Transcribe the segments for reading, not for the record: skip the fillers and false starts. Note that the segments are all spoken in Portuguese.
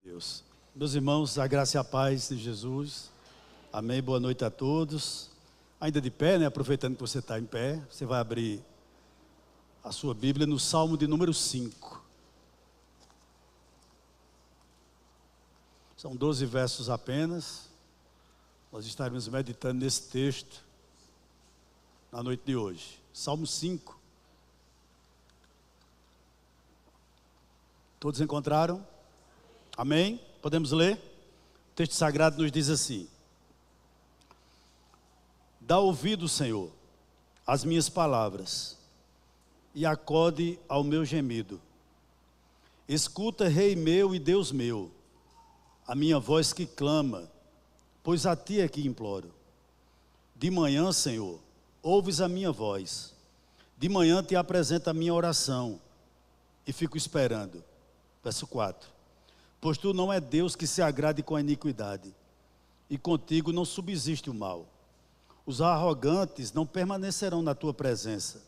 Deus. Meus irmãos, a graça e a paz de Jesus. Amém, boa noite a todos. Ainda de pé, né? Aproveitando que você está em pé, você vai abrir a sua Bíblia no Salmo de número 5. São 12 versos apenas. Nós estaremos meditando nesse texto na noite de hoje. Salmo 5. Todos encontraram? Amém? Podemos ler? O texto sagrado nos diz assim: dá ouvido, Senhor, às minhas palavras, e acode ao meu gemido. Escuta, Rei meu e Deus meu, a minha voz que clama, pois a ti é que imploro. De manhã, Senhor, ouves a minha voz. De manhã te apresento a minha oração, e fico esperando. Verso 4. Pois tu não é Deus que se agrade com a iniquidade, e contigo não subsiste o mal. Os arrogantes não permanecerão na tua presença.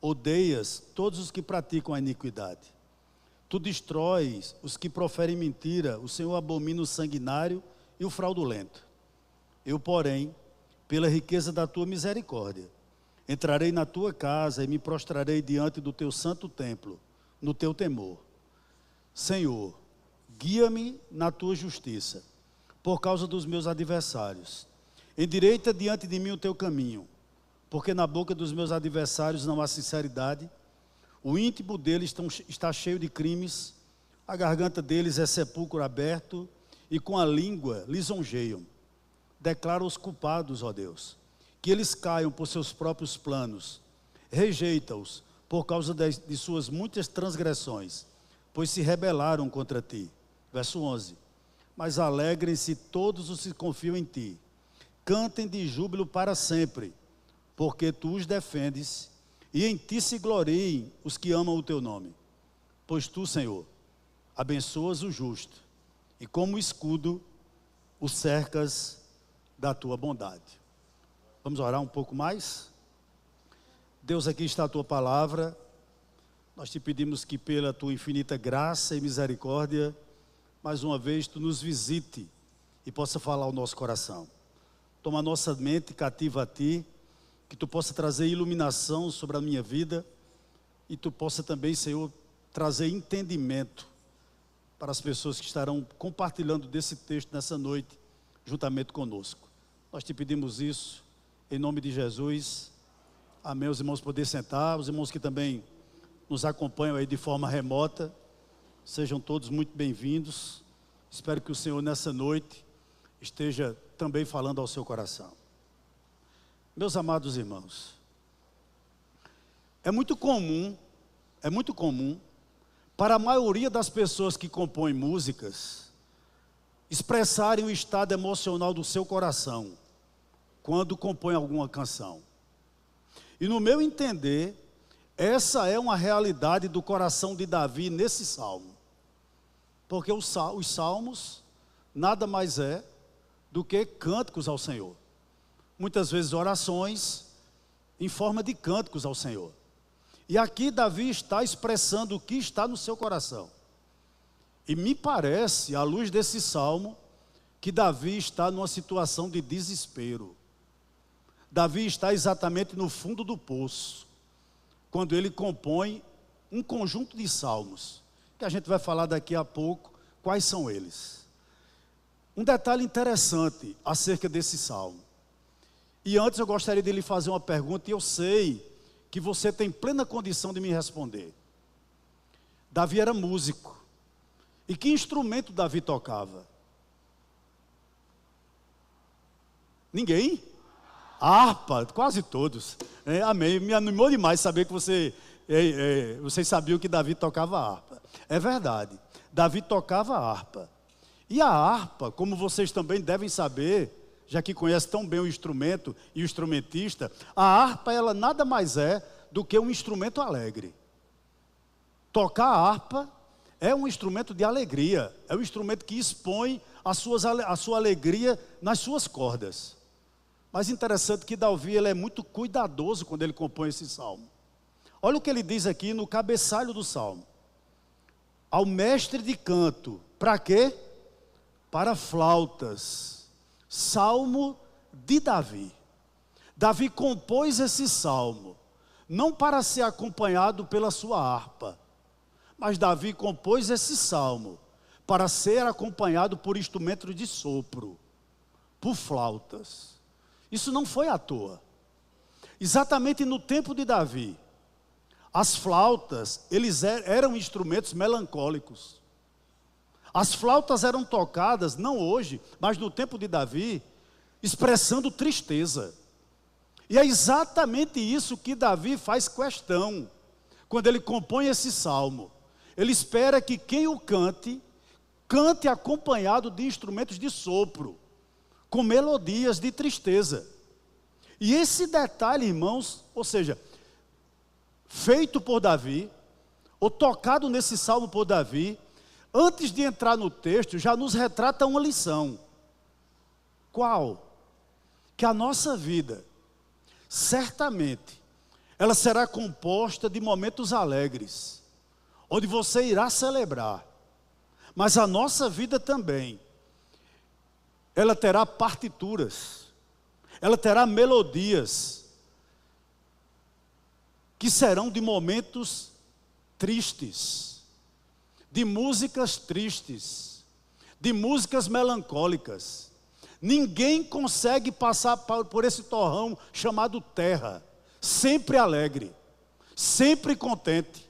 Odeias todos os que praticam a iniquidade. Tu destróis os que proferem mentira. O Senhor abomina o sanguinário e o fraudulento. Eu, porém, pela riqueza da tua misericórdia, entrarei na tua casa e me prostrarei diante do teu santo templo, no teu temor. Senhor, guia-me na tua justiça, por causa dos meus adversários. Endireita diante de mim o teu caminho, porque na boca dos meus adversários não há sinceridade. O íntimo deles está cheio de crimes, a garganta deles é sepulcro aberto, e com a língua lisonjeiam. Declara os culpados, ó Deus, que eles caiam por seus próprios planos. Rejeita-os por causa de suas muitas transgressões, pois se rebelaram contra ti. Verso 11. Mas alegrem-se todos os que confiam em ti. Cantem de júbilo para sempre, porque tu os defendes, e em ti se gloriem os que amam o teu nome. Pois tu, Senhor, abençoas o justo, e como escudo o cercas da tua bondade. Vamos orar um pouco mais? Deus, aqui está a tua palavra. Nós te pedimos que pela tua infinita graça e misericórdia, mais uma vez tu nos visite e possa falar ao nosso coração. Toma a nossa mente cativa a ti, que tu possa trazer iluminação sobre a minha vida e tu possa também, Senhor, trazer entendimento para as pessoas que estarão compartilhando desse texto nessa noite, juntamente conosco. Nós te pedimos isso, em nome de Jesus. Amém. Os irmãos poderem sentar, os irmãos que também nos acompanham aí de forma remota, sejam todos muito bem-vindos. Espero que o Senhor nessa noite esteja também falando ao seu coração. Meus amados irmãos, é muito comum para a maioria das pessoas que compõem músicas expressarem o estado emocional do seu coração quando compõem alguma canção. E no meu entender, essa é uma realidade do coração de Davi nesse salmo. Porque os salmos nada mais é do que cânticos ao Senhor. Muitas vezes orações em forma de cânticos ao Senhor. E aqui Davi está expressando o que está no seu coração. E me parece, à luz desse salmo, que Davi está numa situação de desespero. Davi está exatamente no fundo do poço, quando ele compõe um conjunto de salmos, que a gente vai falar daqui a pouco quais são eles. Um detalhe interessante acerca desse salmo. E antes eu gostaria de lhe fazer uma pergunta, e eu sei que você tem plena condição de me responder. Davi era músico. E que instrumento Davi tocava? Ninguém? Harpa, quase todos. Amém. Me animou demais saber que vocês sabiam que Davi tocava harpa. É verdade, Davi tocava harpa. E a harpa, como vocês também devem saber, já que conhecem tão bem o instrumento e o instrumentista, a harpa, ela nada mais é do que um instrumento alegre. Tocar a harpa é um instrumento de alegria, é um instrumento que expõe a sua alegria nas suas cordas. Mas interessante que Davi ele é muito cuidadoso quando ele compõe esse salmo. Olha o que ele diz aqui no cabeçalho do salmo. Ao mestre de canto, para quê? para flautas, salmo de Davi. Davi compôs esse salmo, não para ser acompanhado pela sua harpa, mas Davi compôs esse salmo para ser acompanhado por instrumentos de sopro, por flautas. Isso não foi à toa. Exatamente no tempo de Davi, as flautas, eram instrumentos melancólicos. As flautas eram tocadas, não hoje, mas no tempo de Davi, expressando tristeza. E é exatamente isso que Davi faz questão, quando ele compõe esse salmo. Ele espera que quem o cante acompanhado de instrumentos de sopro, com melodias de tristeza. E esse detalhe, irmãos, ou seja, feito por Davi, ou tocado nesse salmo por Davi, antes de entrar no texto, já nos retrata uma lição. Qual? Que a nossa vida, certamente, ela será composta de momentos alegres, onde você irá celebrar. Mas a nossa vida também, ela terá partituras, ela terá melodias, que serão de momentos tristes, de músicas tristes, de músicas melancólicas. Ninguém consegue passar por esse torrão chamado terra, sempre alegre, sempre contente,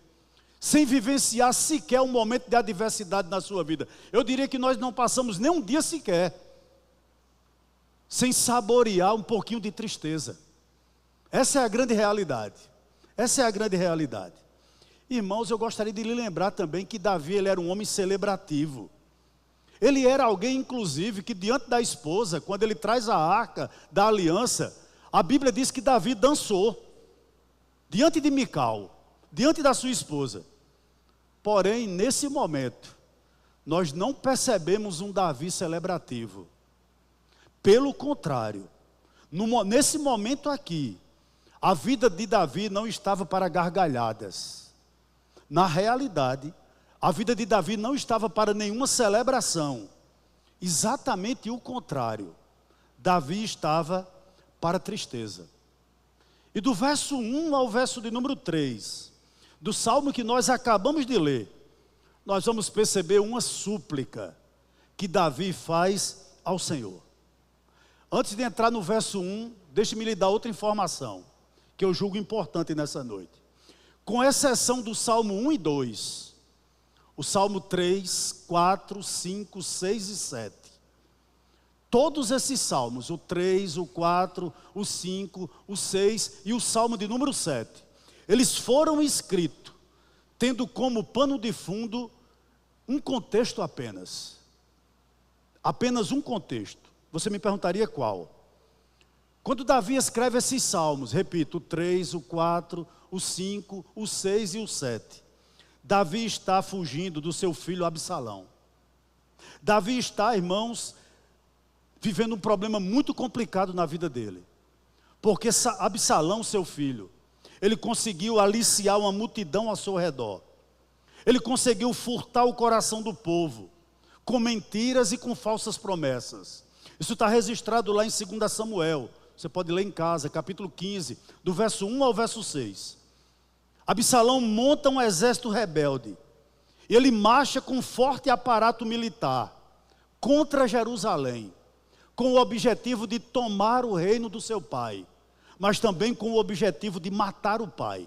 sem vivenciar sequer um momento de adversidade na sua vida. Eu diria que nós não passamos nem um dia sequer sem saborear um pouquinho de tristeza. Essa é a grande realidade. Essa é a grande realidade. Irmãos, eu gostaria de lhe lembrar também que Davi, ele era um homem celebrativo. Ele era alguém, inclusive, que diante da esposa, quando ele traz a arca da aliança, a Bíblia diz que Davi dançou diante de Mical, diante da sua esposa. Porém, nesse momento, nós não percebemos um Davi celebrativo. Pelo contrário, nesse momento aqui, a vida de Davi não estava para gargalhadas. Na realidade, a vida de Davi não estava para nenhuma celebração. Exatamente o contrário. Davi estava para tristeza. E do verso 1 ao verso de número 3, do salmo que nós acabamos de ler, nós vamos perceber uma súplica que Davi faz ao Senhor. Antes de entrar no verso 1, deixe-me lhe dar outra informação, que eu julgo importante nessa noite. Com exceção do salmo 1 e 2, o salmo 3, 4, 5, 6 e 7. Todos esses salmos, o 3, o 4, o 5, o 6 e o salmo de número 7, eles foram escritos tendo como pano de fundo um contexto apenas. Apenas um contexto. Você me perguntaria qual? Quando Davi escreve esses salmos, repito, o 3, o 4, o 5, o 6 e o 7. Davi está fugindo do seu filho Absalão. Davi está, irmãos, vivendo um problema muito complicado na vida dele. Porque Absalão, seu filho, ele conseguiu aliciar uma multidão ao seu redor. Ele conseguiu furtar o coração do povo, com mentiras e com falsas promessas. Isso está registrado lá em 2 Samuel. Você pode ler em casa, capítulo 15, do verso 1 ao verso 6. Absalão monta um exército rebelde. Ele marcha com forte aparato militar contra Jerusalém, com o objetivo de tomar o reino do seu pai, mas também com o objetivo de matar o pai.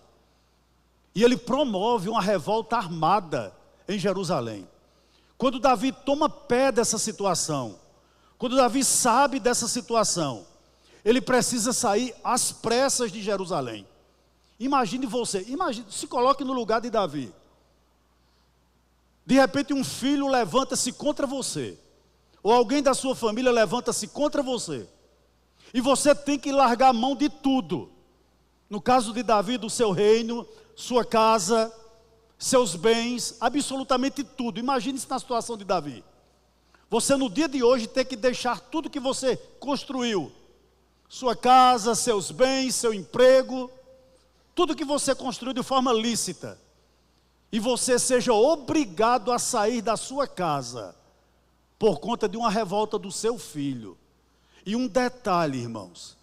E ele promove uma revolta armada em Jerusalém. Quando Davi toma pé dessa situação, quando Davi sabe dessa situação, ele precisa sair às pressas de Jerusalém. Imagine você, se coloque no lugar de Davi. De repente um filho levanta-se contra você, ou alguém da sua família levanta-se contra você, e você tem que largar a mão de tudo. No caso de Davi, do seu reino, sua casa, seus bens, absolutamente tudo. Imagine-se na situação de Davi. Você no dia de hoje tem que deixar tudo que você construiu. Sua casa, seus bens, seu emprego, tudo que você construiu de forma lícita. E você seja obrigado a sair da sua casa por conta de uma revolta do seu filho. E um detalhe, irmãos,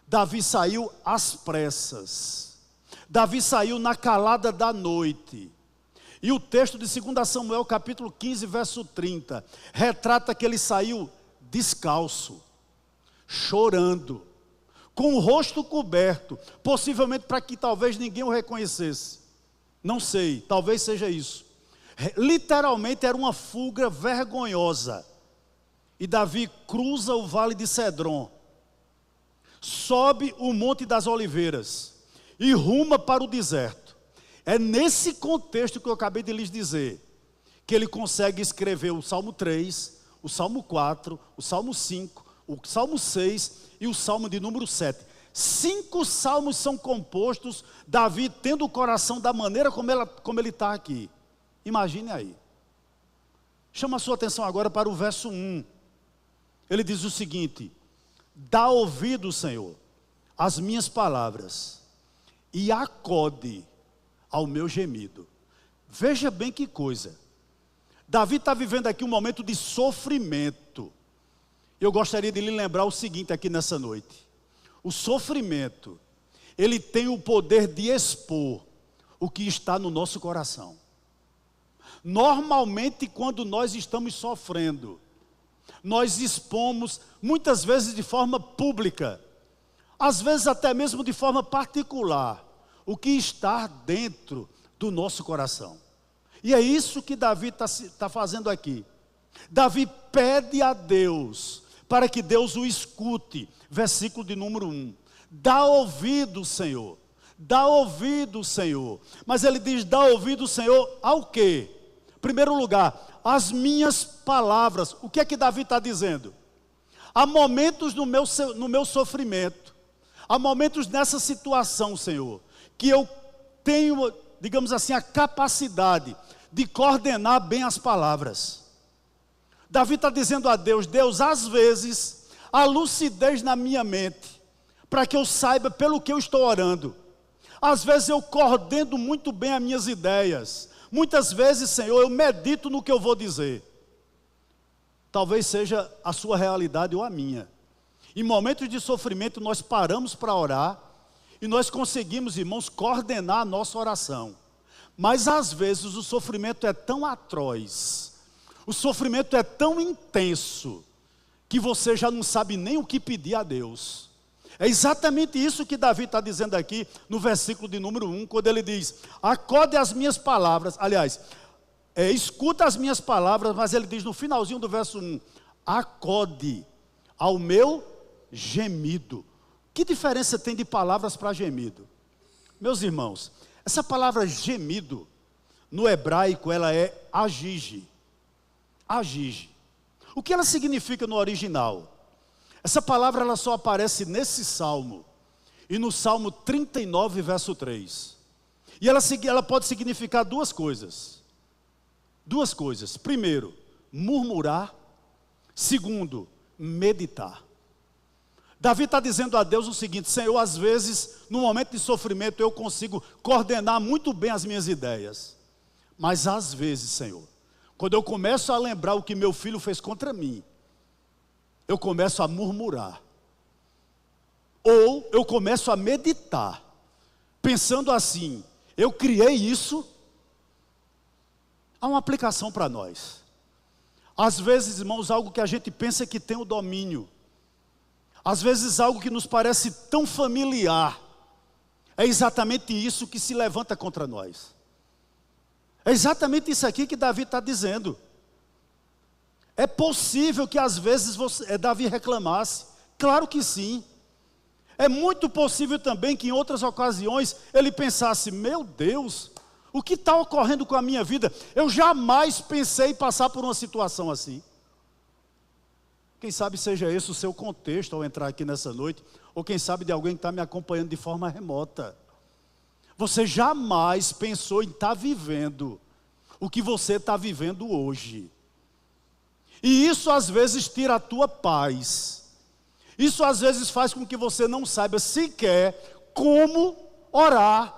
Davi saiu às pressas, Davi saiu na calada da noite. E o texto de 2 Samuel, capítulo 15, verso 30, retrata que ele saiu descalço, chorando, com o rosto coberto, possivelmente para que talvez ninguém o reconhecesse. Não sei, talvez seja isso. Literalmente era uma fuga vergonhosa. E Davi cruza o vale de Cedron, sobe o Monte das Oliveiras e ruma para o deserto. É nesse contexto que eu acabei de lhes dizer, que ele consegue escrever o Salmo 3, o Salmo 4, o Salmo 5, o Salmo 6 e o Salmo de número 7. 5 salmos são compostos, Davi tendo o coração da maneira como ele está aqui. Imagine aí. Chama a sua atenção agora para o verso 1. Ele diz o seguinte: dá ouvido, Senhor, às minhas palavras, e acode ao meu gemido. Veja bem que coisa. Davi está vivendo aqui um momento de sofrimento. Eu gostaria de lhe lembrar o seguinte aqui nessa noite. O sofrimento, ele tem o poder de expor o que está no nosso coração. Normalmente, quando nós estamos sofrendo, nós expomos, muitas vezes de forma pública, às vezes até mesmo de forma particular, o que está dentro do nosso coração. E é isso que Davi está fazendo aqui. Davi pede a Deus para que Deus o escute. Versículo de número 1. Dá ouvido, Senhor. Dá ouvido, Senhor. Mas ele diz, dá ouvido, Senhor, ao quê? Em primeiro lugar, as minhas palavras. O que é que Davi está dizendo? Há momentos no meu sofrimento, há momentos nessa situação, Senhor, que eu tenho, digamos assim, a capacidade de coordenar bem as palavras. Davi está dizendo a Deus, Deus, às vezes, há lucidez na minha mente, para que eu saiba pelo que eu estou orando. Às vezes eu coordeno muito bem as minhas ideias. Muitas vezes, Senhor, eu medito no que eu vou dizer. Talvez seja a sua realidade ou a minha. Em momentos de sofrimento, nós paramos para orar e nós conseguimos, irmãos, coordenar a nossa oração. Mas às vezes o sofrimento é tão atroz, o sofrimento é tão intenso, que você já não sabe nem o que pedir a Deus. É exatamente isso que Davi está dizendo aqui no versículo de número 1, quando ele diz, acode as minhas palavras, aliás, escuta as minhas palavras, mas ele diz no finalzinho do verso 1, acode ao meu gemido. Que diferença tem de palavras para gemido? Meus irmãos, essa palavra gemido, no hebraico, ela é agige. Agige. O que ela significa no original? Essa palavra ela só aparece nesse salmo, e no Salmo 39, verso 3. E ela pode significar duas coisas. Duas coisas. Primeiro, murmurar. Segundo, meditar. Davi está dizendo a Deus o seguinte, Senhor, às vezes, no momento de sofrimento, eu consigo coordenar muito bem as minhas ideias. Mas às vezes, Senhor, quando eu começo a lembrar o que meu filho fez contra mim, eu começo a murmurar. Ou eu começo a meditar, pensando assim, eu criei isso. Há uma aplicação para nós. Às vezes, irmãos, algo que a gente pensa que tem o domínio, às vezes algo que nos parece tão familiar, é exatamente isso que se levanta contra nós. É exatamente isso aqui que Davi está dizendo. É possível que às vezes Davi reclamasse, claro que sim. É muito possível também que em outras ocasiões ele pensasse, meu Deus, o que está ocorrendo com a minha vida? Eu jamais pensei em passar por uma situação assim. Quem sabe seja esse o seu contexto ao entrar aqui nessa noite, ou quem sabe de alguém que está me acompanhando de forma remota. Você jamais pensou em estar vivendo o que você está vivendo hoje. E isso às vezes tira a tua paz. Isso às vezes faz com que você não saiba sequer como orar,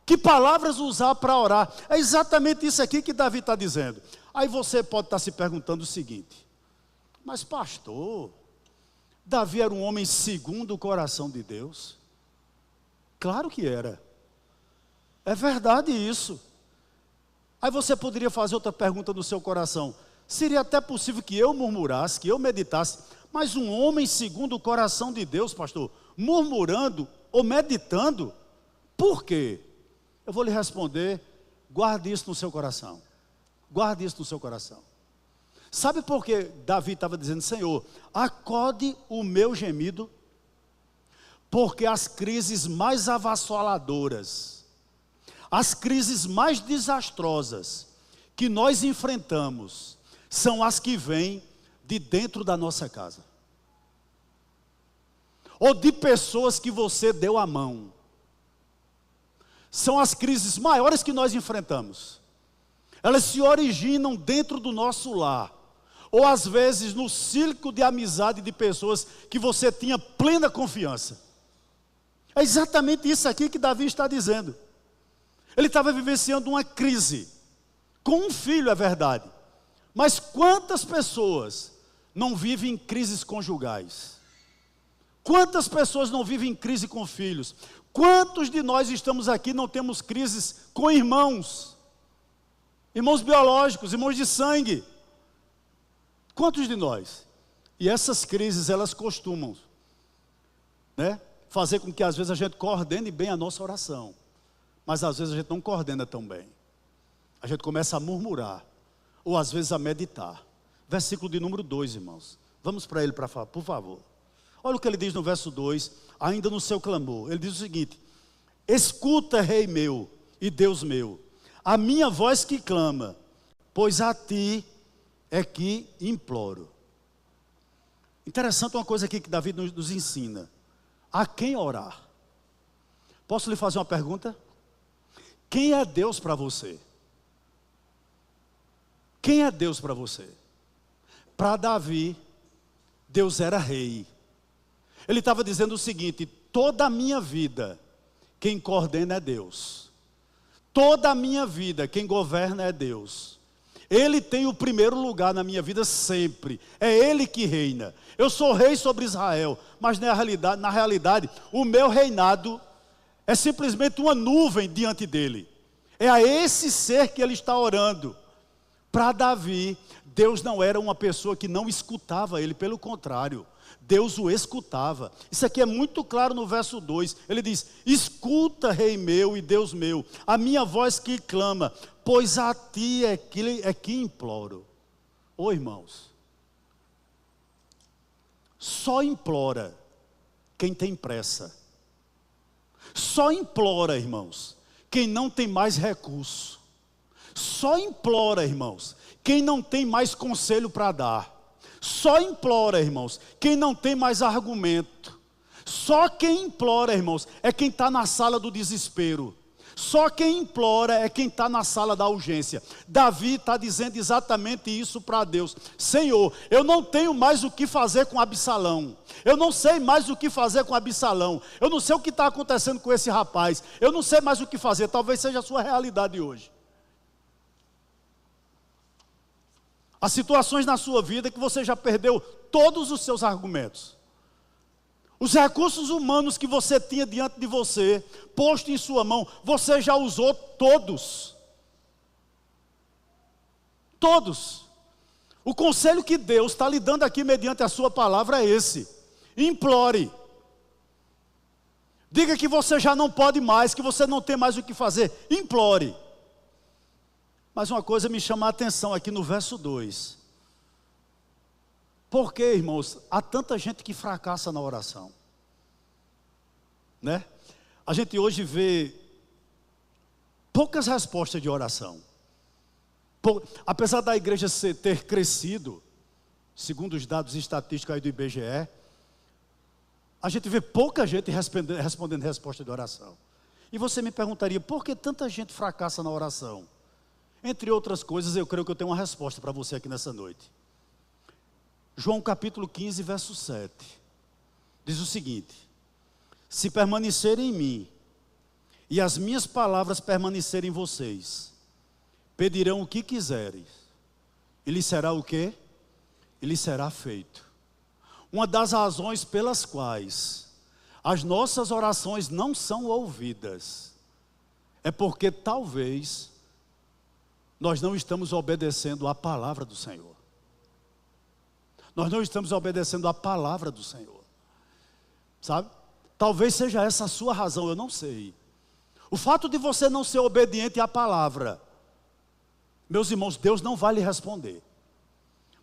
que palavras usar para orar. É exatamente isso aqui que Davi está dizendo. Aí você pode estar se perguntando o seguinte, Mas pastor, Davi era um homem segundo o coração de Deus? Claro que era. É verdade isso. Aí você poderia fazer outra pergunta no seu coração. Seria até possível que eu murmurasse, que eu meditasse, mas um homem segundo o coração de Deus, pastor, murmurando ou meditando, por quê? Eu vou lhe responder, guarde isso no seu coração. Guarde isso no seu coração. Sabe por que Davi estava dizendo, Senhor, acode o meu gemido? Porque as crises mais avassaladoras, as crises mais desastrosas que nós enfrentamos, são as que vêm de dentro da nossa casa. Ou de pessoas que você deu a mão. São as crises maiores que nós enfrentamos. Elas se originam dentro do nosso lar. Ou às vezes no círculo de amizade de pessoas que você tinha plena confiança. É exatamente isso aqui que Davi está dizendo. Ele estava vivenciando uma crise. Com um filho, é verdade. Mas quantas pessoas não vivem crises conjugais? Quantas pessoas não vivem crise com filhos? Quantos de nós estamos aqui e não temos crises com irmãos? Irmãos biológicos, irmãos de sangue. Quantos de nós? E essas crises, elas costumam, fazer com que às vezes a gente coordene bem a nossa oração. Mas às vezes a gente não coordena tão bem. A gente começa a murmurar. Ou às vezes a meditar. Versículo de número 2, irmãos. Vamos para ele, por favor. Olha o que ele diz no verso 2, ainda no seu clamor. Ele diz o seguinte: escuta, Rei meu e Deus meu, a minha voz que clama, pois a ti é que imploro. Interessante uma coisa aqui que Davi nos ensina. A quem orar? Posso lhe fazer uma pergunta? Quem é Deus para você? Quem é Deus para você? Para Davi, Deus era rei. Ele estava dizendo o seguinte: toda a minha vida, quem coordena é Deus. Toda a minha vida, quem governa é Deus. Ele tem o primeiro lugar na minha vida sempre. É Ele que reina. Eu sou rei sobre Israel, mas na realidade, o meu reinado é simplesmente uma nuvem diante dele. É a esse ser que ele está orando. Para Davi, Deus não era uma pessoa que não escutava ele, pelo contrário, Deus o escutava. Isso aqui é muito claro no verso 2, ele diz: escuta, Rei meu e Deus meu, a minha voz que clama, pois a ti é que imploro. Ô irmãos, só implora quem tem pressa. Só implora, irmãos, quem não tem mais recurso. Só implora, irmãos, quem não tem mais conselho para dar. Só implora, irmãos, quem não tem mais argumento. Só quem implora, irmãos, é quem está na sala do desespero. Só quem implora é quem está na sala da urgência. Davi está dizendo exatamente isso para Deus: Senhor, eu não tenho mais o que fazer com Absalão. Eu não sei mais o que fazer com Absalão. Eu não sei o que está acontecendo com esse rapaz. Eu não sei mais o que fazer. Talvez seja a sua realidade hoje. Há situações na sua vida que você já perdeu todos os seus argumentos. Os recursos humanos que você tinha diante de você, posto em sua mão, você já usou todos. Todos. O conselho que Deus está lhe dando aqui mediante a sua palavra é esse: implore. Diga que você já não pode mais, que você não tem mais o que fazer. Implore. Mas uma coisa me chama a atenção aqui no verso 2. Por que, irmãos, há tanta gente que fracassa na oração? A gente hoje vê poucas respostas de oração. Apesar da igreja ter crescido, segundo os dados estatísticos aí do IBGE, a gente vê pouca gente respondendo resposta de oração. E você me perguntaria, por que tanta gente fracassa na oração? Entre outras coisas, eu creio que eu tenho uma resposta para você aqui nessa noite. João capítulo 15, verso 7. Diz o seguinte: se permanecerem em mim, e as minhas palavras permanecerem em vocês, pedirão o que quiserem, e lhes será o quê? e lhe será feito. Uma das razões pelas quais as nossas orações não são ouvidas é porque talvez nós não estamos obedecendo à palavra do Senhor. Nós não estamos obedecendo à palavra do Senhor. Sabe? Talvez seja essa a sua razão, eu não sei. O fato de você não ser obediente à palavra, meus irmãos, Deus não vai lhe responder.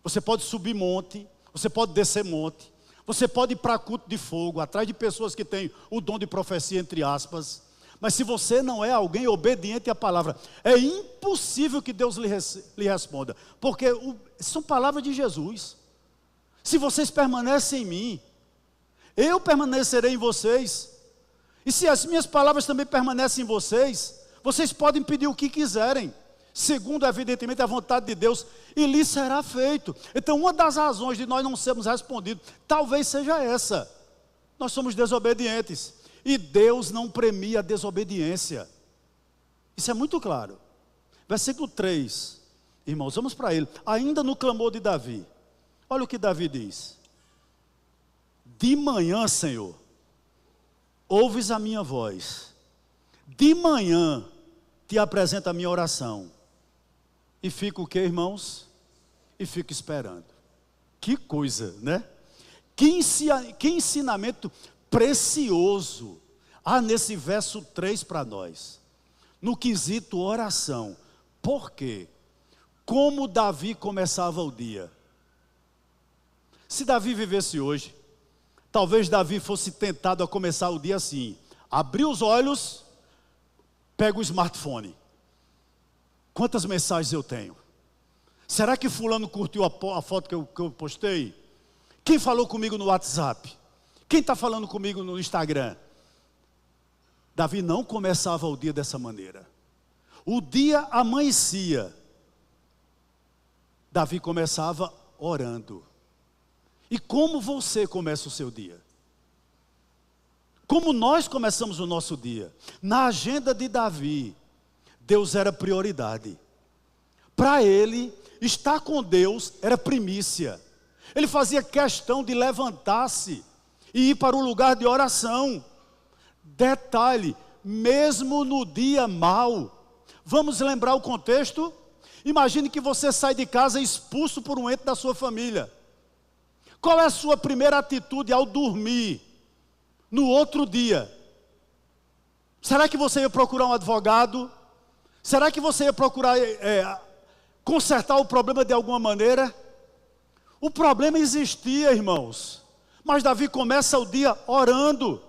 Você pode subir monte, você pode descer monte, você pode ir para culto de fogo, atrás de pessoas que têm o dom de profecia, entre aspas. Mas se você não é alguém obediente à palavra, é impossível que Deus lhe responda. Porque são palavras de Jesus. Se vocês permanecem em mim, eu permanecerei em vocês. E se as minhas palavras também permanecem em vocês, vocês podem pedir o que quiserem, segundo evidentemente a vontade de Deus, e lhe será feito. Então uma das razões de nós não sermos respondidos, talvez seja essa: nós somos desobedientes, e Deus não premia a desobediência. Isso é muito claro. Versículo 3, irmãos, vamos para ele. Ainda no clamor de Davi, olha o que Davi diz: de manhã, Senhor, ouves a minha voz, de manhã te apresento a minha oração, e fico o que, irmãos? E fico esperando. Que coisa, né? Que ensinamento precioso há nesse verso 3 para nós, no quesito oração. Por quê? Como Davi começava o dia. Se Davi vivesse hoje, talvez Davi fosse tentado a começar o dia assim: abrir os olhos, pega o smartphone. Quantas mensagens eu tenho? Será que fulano curtiu a foto que eu postei? Quem falou comigo no WhatsApp? Quem está falando comigo no Instagram? Davi não começava o dia dessa maneira. O dia amanhecia, Davi começava orando. E como você começa o seu dia? Como nós começamos o nosso dia? Na agenda de Davi, Deus era prioridade. Para ele, estar com Deus era primícia. Ele fazia questão de levantar-se e ir para o lugar de oração. Detalhe, mesmo no dia mau. Vamos lembrar o contexto? Imagine que você sai de casa expulso por um ente da sua família. Qual é a sua primeira atitude ao dormir no outro dia? Será que você ia procurar um advogado? Será que você ia procurar consertar o problema de alguma maneira? O problema existia, irmãos, mas Davi começa o dia orando,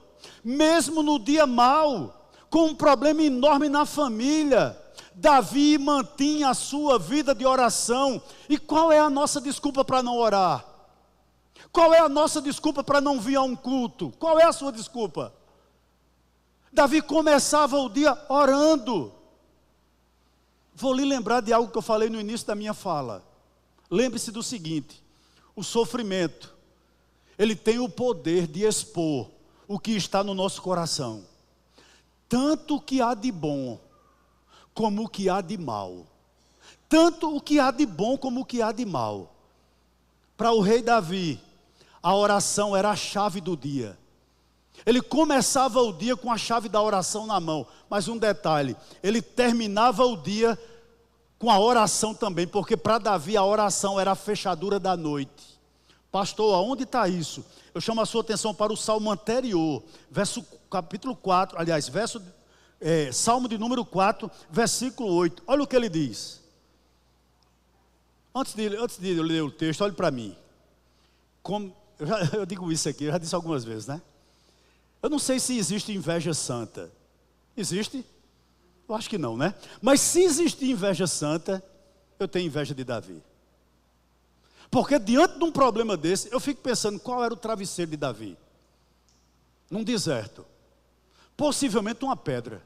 mesmo no dia mau, com um problema enorme na família. Davi mantinha a sua vida de oração. E qual é a nossa desculpa para não orar? Qual é a nossa desculpa para não vir a um culto? Qual é a sua desculpa? Davi começava o dia orando. Vou lhe lembrar de algo que eu falei no início da minha fala. Lembre-se do seguinte: o sofrimento, ele tem o poder de expor o que está no nosso coração. Tanto o que há de bom, como o que há de mal. Tanto o que há de bom, como o que há de mal. Para o rei Davi, a oração era a chave do dia. Ele começava o dia com a chave da oração na mão. Mas um detalhe, ele terminava o dia com a oração também, porque para Davi a oração era a fechadura da noite. Pastor, aonde está isso? Eu chamo a sua atenção para o salmo anterior, capítulo 4, aliás, salmo de número 4, versículo 8. Olha o que ele diz. Antes de eu ler o texto, olhe para mim. Eu digo isso aqui, eu já disse algumas vezes, né? Eu não sei se existe inveja santa. Existe? Eu acho que não, né? Mas se existir inveja santa, eu tenho inveja de Davi. Porque diante de um problema desse, eu fico pensando qual era o travesseiro de Davi. Num deserto. Possivelmente uma pedra.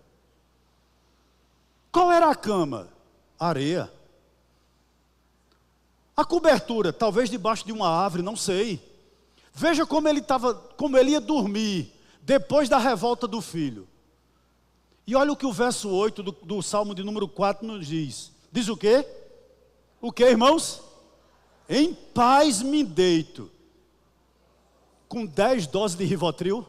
Qual era a cama? Areia. A cobertura, talvez debaixo de uma árvore, não sei. Veja como ele ia dormir depois da revolta do filho. E olha o que o verso 8 do Salmo de número 4 nos diz. Diz o quê? O quê, irmãos? Em paz me deito. Com 10 doses de Rivotril?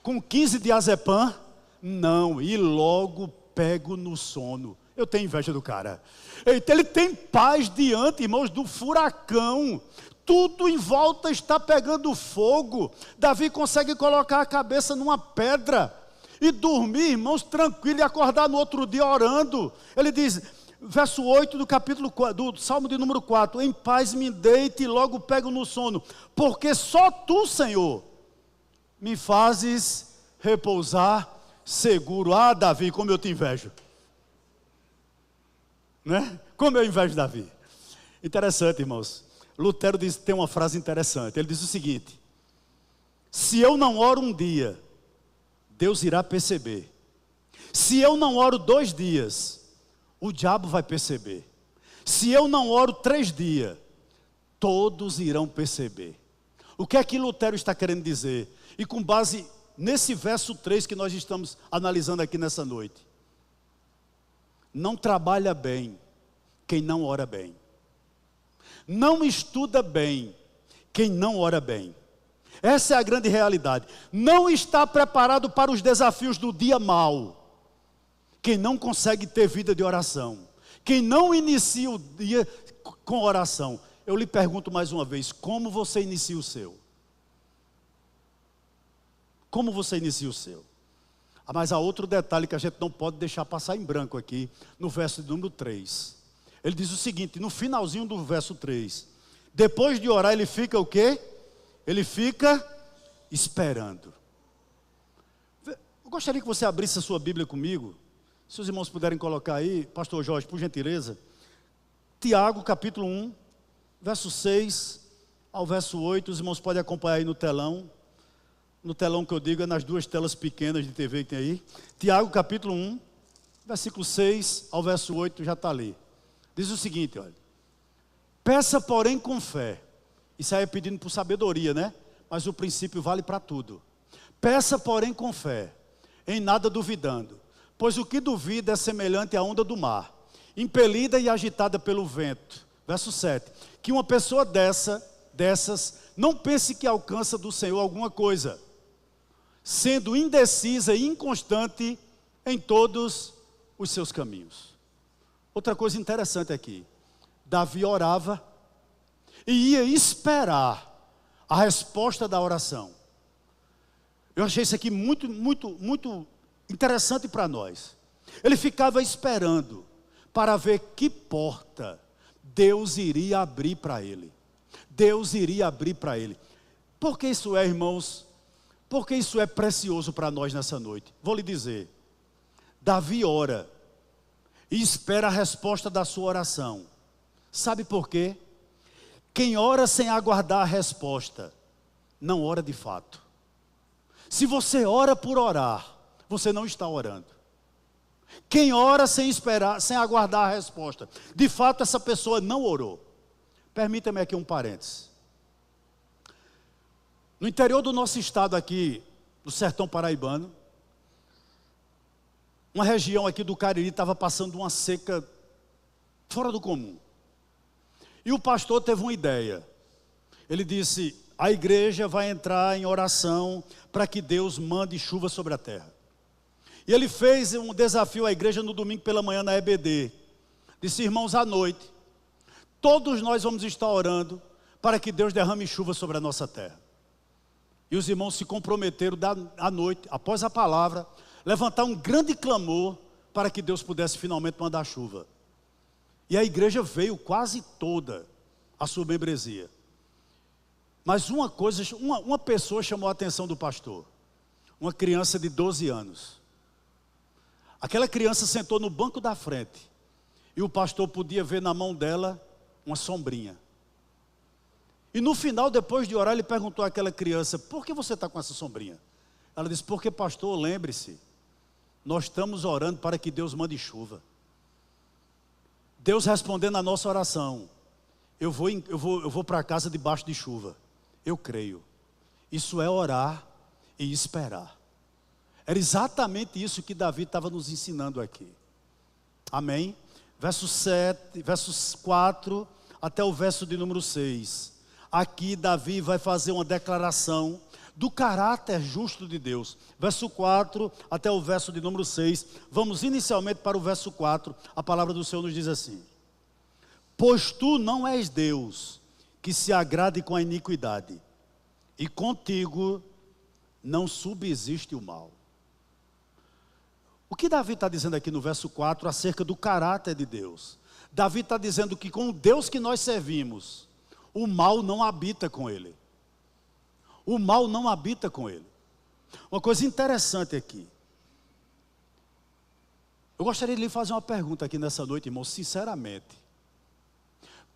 Com 15 de Azepam? Não, e logo pego no sono. Eu tenho inveja do cara. Ele tem paz diante, irmãos, do furacão. Tudo em volta está pegando fogo. Davi consegue colocar a cabeça numa pedra e dormir, irmãos, tranquilo, e acordar no outro dia orando. Ele diz, verso 8 do capítulo 4, do Salmo de número 4, em paz me deito e logo pego no sono, porque só tu, Senhor, me fazes repousar seguro. Ah, Davi, como eu te invejo. Né? Como eu invejo Davi. Interessante, irmãos. Lutero tem uma frase interessante. Ele diz o seguinte: se eu não oro um dia, Deus irá perceber. Se eu não oro 2 dias, o diabo vai perceber. Se eu não oro 3 dias, todos irão perceber. O que é que Lutero está querendo dizer? E com base nesse verso 3 que nós estamos analisando aqui nessa noite. Não trabalha bem quem não ora bem. Não estuda bem quem não ora bem. Essa é a grande realidade. Não está preparado para os desafios do dia mau quem não consegue ter vida de oração. Quem não inicia o dia com oração. Eu lhe pergunto mais uma vez, como você inicia o seu? Como você inicia o seu? Mas há outro detalhe que a gente não pode deixar passar em branco aqui, no verso de número 3. Ele diz o seguinte, no finalzinho do verso 3. Depois de orar, ele fica o quê? Ele fica esperando. Eu gostaria que você abrisse a sua Bíblia comigo. Se os irmãos puderem colocar aí, pastor Jorge, por gentileza. Tiago, capítulo 1, verso 6 ao verso 8. Os irmãos podem acompanhar aí no telão. No telão que eu digo é nas 2 telas pequenas de TV que tem aí. Tiago, capítulo 1, versículo 6 ao verso 8, já está ali. Diz o seguinte, olha. Peça, porém, com fé. Isso aí é pedindo por sabedoria, né? Mas o princípio vale para tudo. Peça, porém, com fé, em nada duvidando. Pois o que duvida é semelhante à onda do mar, impelida e agitada pelo vento. Verso 7. Que uma pessoa dessas não pense que alcança do Senhor alguma coisa, sendo indecisa e inconstante em todos os seus caminhos. Outra coisa interessante aqui, Davi orava e ia esperar a resposta da oração. Eu achei isso aqui muito, muito, muito interessante para nós. Ele ficava esperando para ver que porta Deus iria abrir para ele. Deus iria abrir para ele. Por que isso é, irmãos? Porque isso é precioso para nós nessa noite. Vou lhe dizer, Davi ora e espera a resposta da sua oração. Sabe por quê? Quem ora sem aguardar a resposta, não ora de fato. Se você ora por orar, você não está orando. Quem ora sem esperar, sem aguardar a resposta, de fato essa pessoa não orou. Permita-me aqui um parênteses. No interior do nosso estado aqui, no sertão paraibano, uma região aqui do Cariri estava passando uma seca fora do comum. E o pastor teve uma ideia. Ele disse, a igreja vai entrar em oração para que Deus mande chuva sobre a terra. E ele fez um desafio à igreja no domingo pela manhã na EBD. Disse, irmãos, à noite, todos nós vamos estar orando para que Deus derrame chuva sobre a nossa terra. E os irmãos se comprometeram à noite, após a palavra, levantar um grande clamor para que Deus pudesse finalmente mandar chuva. E a igreja veio quase toda, a sua membresia. Mas uma pessoa chamou a atenção do pastor. Uma criança de 12 anos. Aquela criança sentou no banco da frente. E o pastor podia ver na mão dela uma sombrinha. E no final, depois de orar, ele perguntou àquela criança, por que você está com essa sombrinha? Ela disse, porque pastor, lembre-se, nós estamos orando para que Deus mande chuva. Deus respondendo a nossa oração, eu vou para casa debaixo de chuva. Eu creio. Isso é orar e esperar. Era exatamente isso que Davi estava nos ensinando aqui. Amém? Versos 4 até o verso de número 6. Aqui Davi vai fazer uma declaração do caráter justo de Deus. Verso 4 até o verso de número 6. Vamos inicialmente para o verso 4. A palavra do Senhor nos diz assim: pois tu não és Deus que se agrade com a iniquidade, e contigo não subsiste o mal. O que Davi está dizendo aqui no verso 4 acerca do caráter de Deus? Davi está dizendo que com o Deus que nós servimos, o mal não habita com ele. O mal não habita com ele. Uma coisa interessante aqui. Eu gostaria de lhe fazer uma pergunta aqui nessa noite, irmão, sinceramente.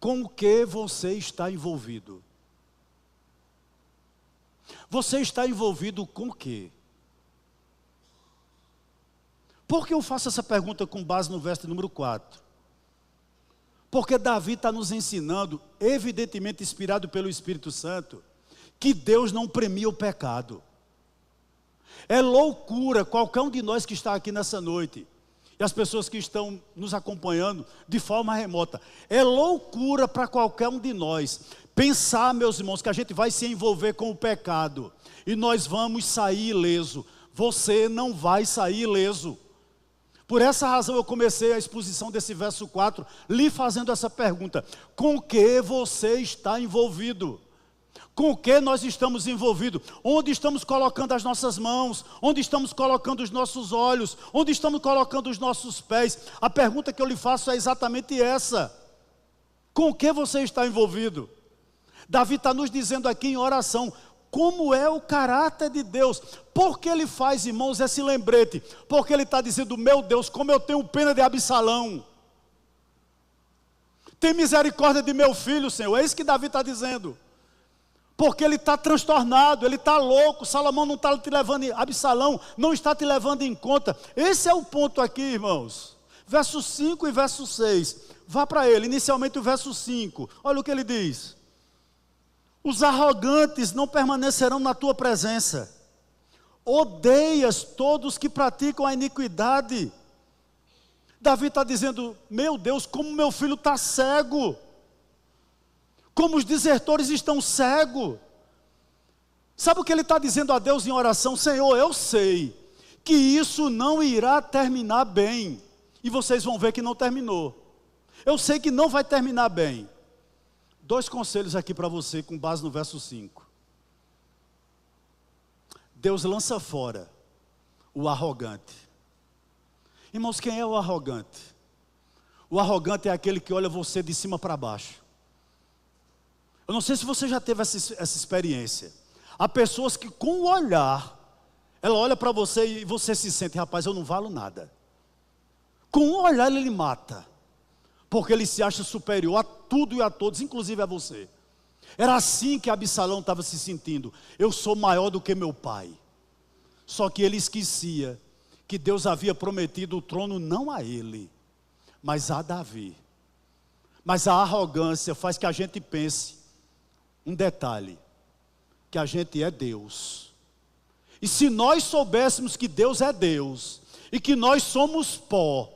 Com o que você está envolvido? Você está envolvido com o quê? Por que eu faço essa pergunta com base no verso número 4? Porque Davi está nos ensinando, evidentemente inspirado pelo Espírito Santo, que Deus não premia o pecado. É loucura qualquer um de nós que está aqui nessa noite, e as pessoas que estão nos acompanhando de forma remota, é loucura para qualquer um de nós pensar, meus irmãos, que a gente vai se envolver com o pecado e nós vamos sair ileso. Você não vai sair ileso. Por essa razão eu comecei a exposição desse verso 4, lhe fazendo essa pergunta: com que você está envolvido? Com o que nós estamos envolvidos? Onde estamos colocando as nossas mãos? Onde estamos colocando os nossos olhos? Onde estamos colocando os nossos pés? A pergunta que eu lhe faço é exatamente essa: com o que você está envolvido? Davi está nos dizendo aqui em oração como é o caráter de Deus. Por que ele faz, irmãos, esse lembrete? Porque ele está dizendo: meu Deus, como eu tenho pena de Absalão. Tem misericórdia de meu filho, Senhor. É isso que Davi está dizendo. Porque ele está transtornado, ele está louco. Salomão não está te levando, Absalão não está te levando em conta. Esse é o ponto aqui, irmãos. Verso 5 e verso 6. Vá para ele, inicialmente o verso 5. Olha o que ele diz: os arrogantes não permanecerão na tua presença. Odeias todos que praticam a iniquidade. Davi está dizendo: meu Deus, como meu filho está cego. Como os desertores estão cegos. Sabe o que ele está dizendo a Deus em oração? Senhor, eu sei que isso não irá terminar bem. E vocês vão ver que não terminou. Eu sei que não vai terminar bem. 2 conselhos aqui para você com base no verso 5. Deus lança fora o arrogante. Irmãos, quem é o arrogante? O arrogante é aquele que olha você de cima para baixo. Eu não sei se você já teve essa experiência. Há pessoas que com o olhar, ela olha para você e você se sente: rapaz, eu não valo nada. Com o olhar ele lhe mata. Porque ele se acha superior a tudo e a todos, inclusive a você. Era assim que Absalão estava se sentindo: eu sou maior do que meu pai. Só que ele esquecia que Deus havia prometido o trono não a ele, mas a Davi. Mas a arrogância faz que a gente pense um detalhe: que a gente é Deus. E se nós soubéssemos que Deus é Deus e que nós somos pó,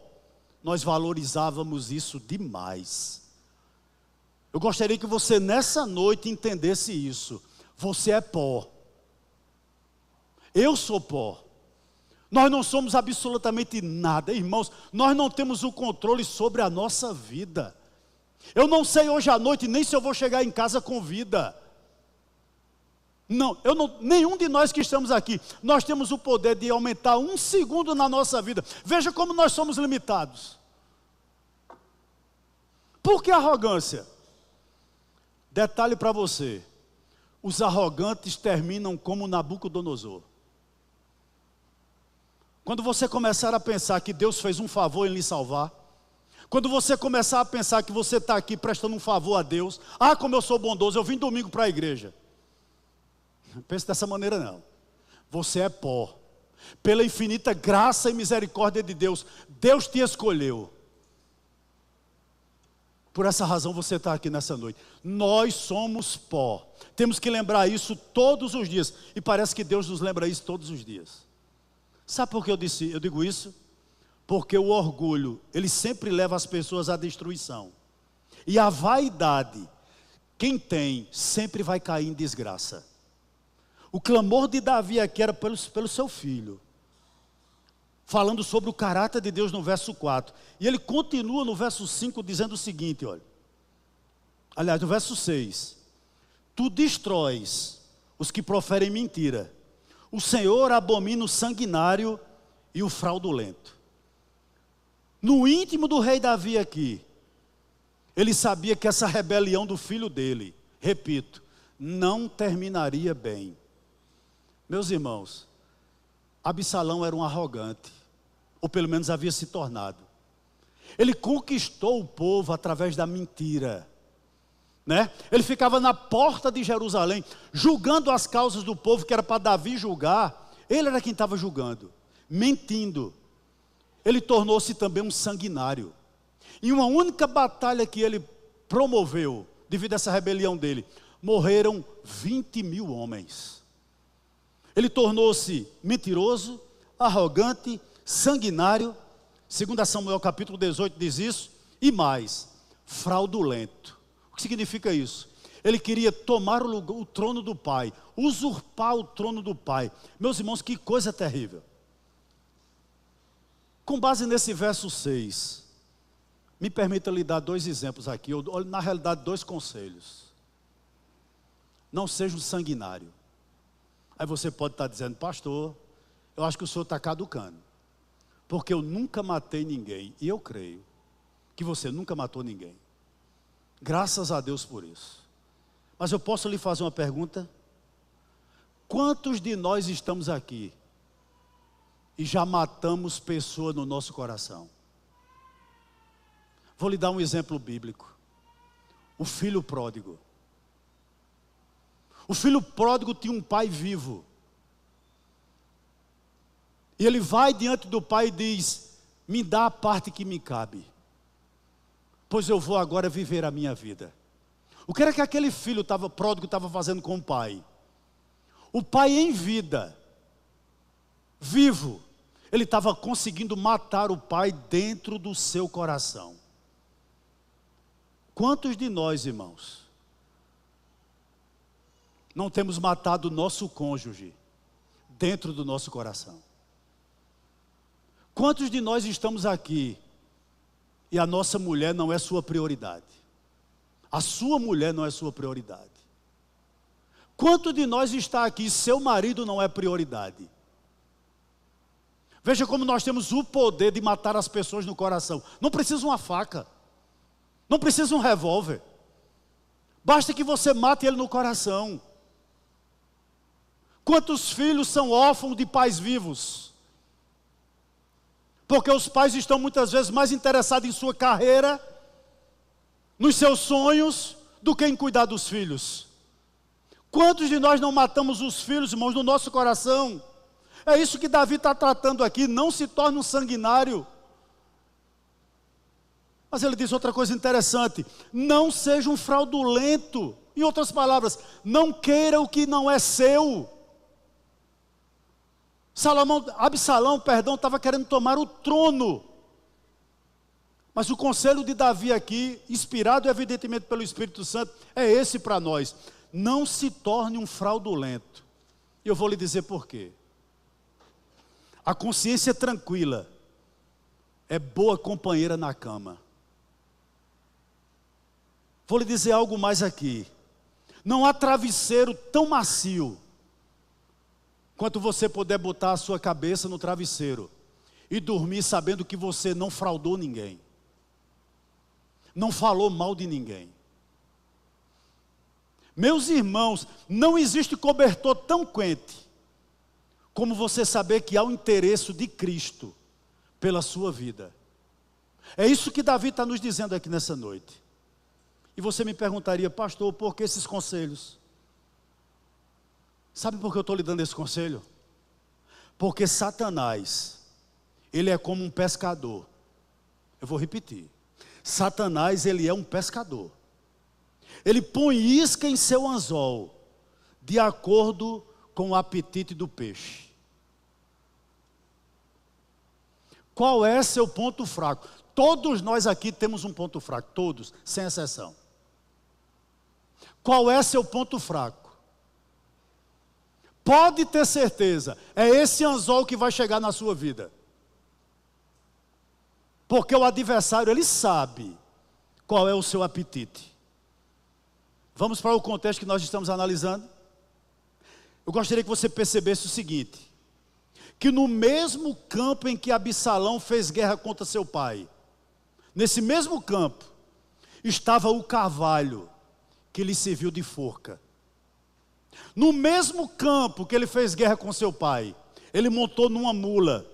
nós valorizávamos isso demais. Eu gostaria que você nessa noite entendesse isso. Você é pó. Eu sou pó. Nós não somos absolutamente nada, irmãos. Nós não temos o controle sobre a nossa vida. Eu não sei hoje à noite nem se eu vou chegar em casa com vida. Não, nenhum de nós que estamos aqui, nós temos o poder de aumentar 1 segundo na nossa vida. Veja como nós somos limitados. Por que arrogância? Detalhe para você: os arrogantes terminam como Nabucodonosor. Quando você começar a pensar que Deus fez um favor em lhe salvar, quando você começar a pensar que você está aqui prestando um favor a Deus: ah, como eu sou bondoso, eu vim domingo para a igreja. Não pense dessa maneira não. Você é pó. Pela infinita graça e misericórdia de Deus, Deus te escolheu. Por essa razão você está aqui nessa noite. Nós somos pó. Temos que lembrar isso todos os dias. E parece que Deus nos lembra isso todos os dias. Sabe por que eu digo isso? Porque o orgulho, ele sempre leva as pessoas à destruição. E a vaidade, quem tem, sempre vai cair em desgraça. O clamor de Davi aqui era pelo seu filho, falando sobre o caráter de Deus no verso 4. E ele continua no verso 5 dizendo o seguinte, olha. Aliás, no verso 6. Tu destróis os que proferem mentira. O Senhor abomina o sanguinário e o fraudulento. No íntimo do rei Davi aqui, ele sabia que essa rebelião do filho dele, repito, não terminaria bem. Meus irmãos, Absalão era um arrogante, ou pelo menos havia se tornado. Ele conquistou o povo através da mentira, né? Ele ficava na porta de Jerusalém, julgando as causas do povo, que era para Davi julgar. Ele era quem estava julgando, mentindo. Ele tornou-se também um sanguinário. Em uma única batalha que ele promoveu, devido a essa rebelião dele, morreram 20.000 homens. Ele tornou-se mentiroso, arrogante, sanguinário, 2 Samuel capítulo 18 diz isso, e mais, fraudulento. O que significa isso? Ele queria tomar o trono do pai, usurpar o trono do pai. Meus irmãos, que coisa terrível. Com base nesse verso 6, me permita lhe dar 2 exemplos aqui, ou na realidade 2 conselhos. Não seja um sanguinário. Aí você pode estar dizendo, pastor, eu acho que o senhor está caducando, porque eu nunca matei ninguém, e eu creio que você nunca matou ninguém. Graças a Deus por isso. Mas eu posso lhe fazer uma pergunta? Quantos de nós estamos aqui e já matamos pessoas no nosso coração? Vou lhe dar um exemplo bíblico. O filho pródigo. O filho pródigo tinha um pai vivo. E ele vai diante do pai e diz, me dá a parte que me cabe, pois eu vou agora viver a minha vida. O que era que aquele filho pródigo estava fazendo com o pai? O pai em vida, vivo, ele estava conseguindo matar o pai dentro do seu coração. Quantos de nós, irmãos, não temos matado o nosso cônjuge dentro do nosso coração? Quantos de nós estamos aqui e a nossa mulher não é sua prioridade? A sua mulher não é sua prioridade. Quanto de nós está aqui e seu marido não é prioridade? Veja como nós temos o poder de matar as pessoas no coração. Não precisa uma faca, não precisa um revólver, basta que você mate ele no coração. Quantos filhos são órfãos de pais vivos? Porque os pais estão muitas vezes mais interessados em sua carreira, nos seus sonhos, do que em cuidar dos filhos. Quantos de nós não matamos os filhos, irmãos, no nosso coração? É isso que Davi está tratando aqui, não se torne um sanguinário. Mas ele diz outra coisa interessante, não seja um fraudulento. Em outras palavras, não queira o que não é seu. Absalão, estava querendo tomar o trono. Mas o conselho de Davi aqui, inspirado evidentemente pelo Espírito Santo, é esse para nós. Não se torne um fraudulento. E eu vou lhe dizer por quê. A consciência tranquila é boa companheira na cama. Vou lhe dizer algo mais aqui. Não há travesseiro tão macio quanto você puder botar a sua cabeça no travesseiro e dormir sabendo que você não fraudou ninguém, não falou mal de ninguém. Meus irmãos, não existe cobertor tão quente como você saber que há o interesse de Cristo pela sua vida. É isso que Davi está nos dizendo aqui nessa noite. E você me perguntaria, pastor, por que esses conselhos? Sabe por que eu estou lhe dando esse conselho? Porque Satanás, ele é como um pescador. Eu vou repetir. Satanás, ele é um pescador. Ele põe isca em seu anzol, de acordo com o apetite do peixe. Qual é seu ponto fraco? Todos nós aqui temos um ponto fraco, todos, sem exceção. Qual é seu ponto fraco? Pode ter certeza, é esse anzol que vai chegar na sua vida. Porque o adversário, ele sabe qual é o seu apetite. Vamos para o contexto que nós estamos analisando? Eu gostaria que você percebesse o seguinte, que no mesmo campo em que Absalão fez guerra contra seu pai, nesse mesmo campo, estava o carvalho que lhe serviu de forca. No mesmo campo que ele fez guerra com seu pai, ele montou numa mula.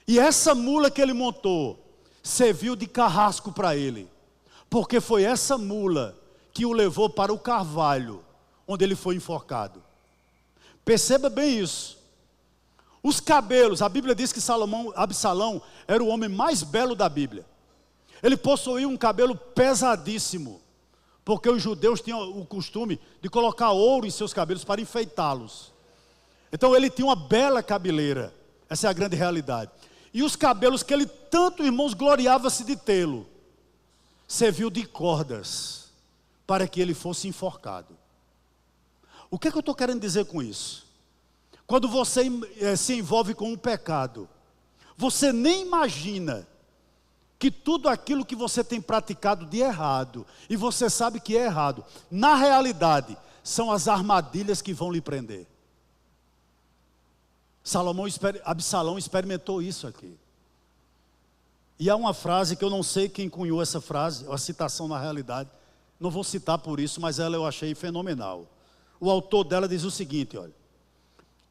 E essa mula que ele montou, serviu de carrasco para ele. Porque foi essa mula que o levou para o carvalho, onde ele foi enforcado. Perceba bem isso. Os cabelos, a Bíblia diz que Absalão era o homem mais belo da Bíblia. Ele possuía um cabelo pesadíssimo, porque os judeus tinham o costume de colocar ouro em seus cabelos para enfeitá-los. Então ele tinha uma bela cabeleira, essa é a grande realidade. E os cabelos que ele tanto, irmãos, gloriava-se de tê-lo, serviu de cordas para que ele fosse enforcado. O que é que eu estou querendo dizer com isso? Quando você se envolve com um pecado, você nem imagina que tudo aquilo que você tem praticado de errado, e você sabe que é errado, na realidade, são as armadilhas que vão lhe prender. Absalão experimentou isso aqui. E há uma frase que eu não sei quem cunhou essa frase, uma citação na realidade, não vou citar por isso, mas ela eu achei fenomenal. O autor dela diz o seguinte, olha: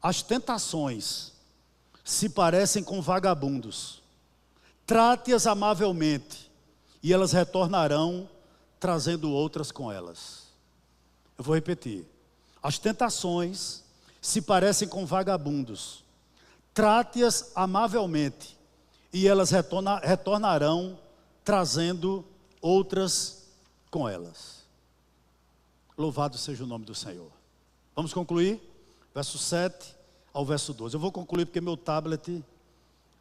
as tentações se parecem com vagabundos, trate-as amavelmente, e elas retornarão, trazendo outras com elas. Eu vou repetir. As tentações se parecem com vagabundos, trate-as amavelmente, e elas retornarão, trazendo outras com elas. Louvado seja o nome do Senhor. Vamos concluir? Verso 7 ao verso 12. Eu vou concluir porque meu tablet,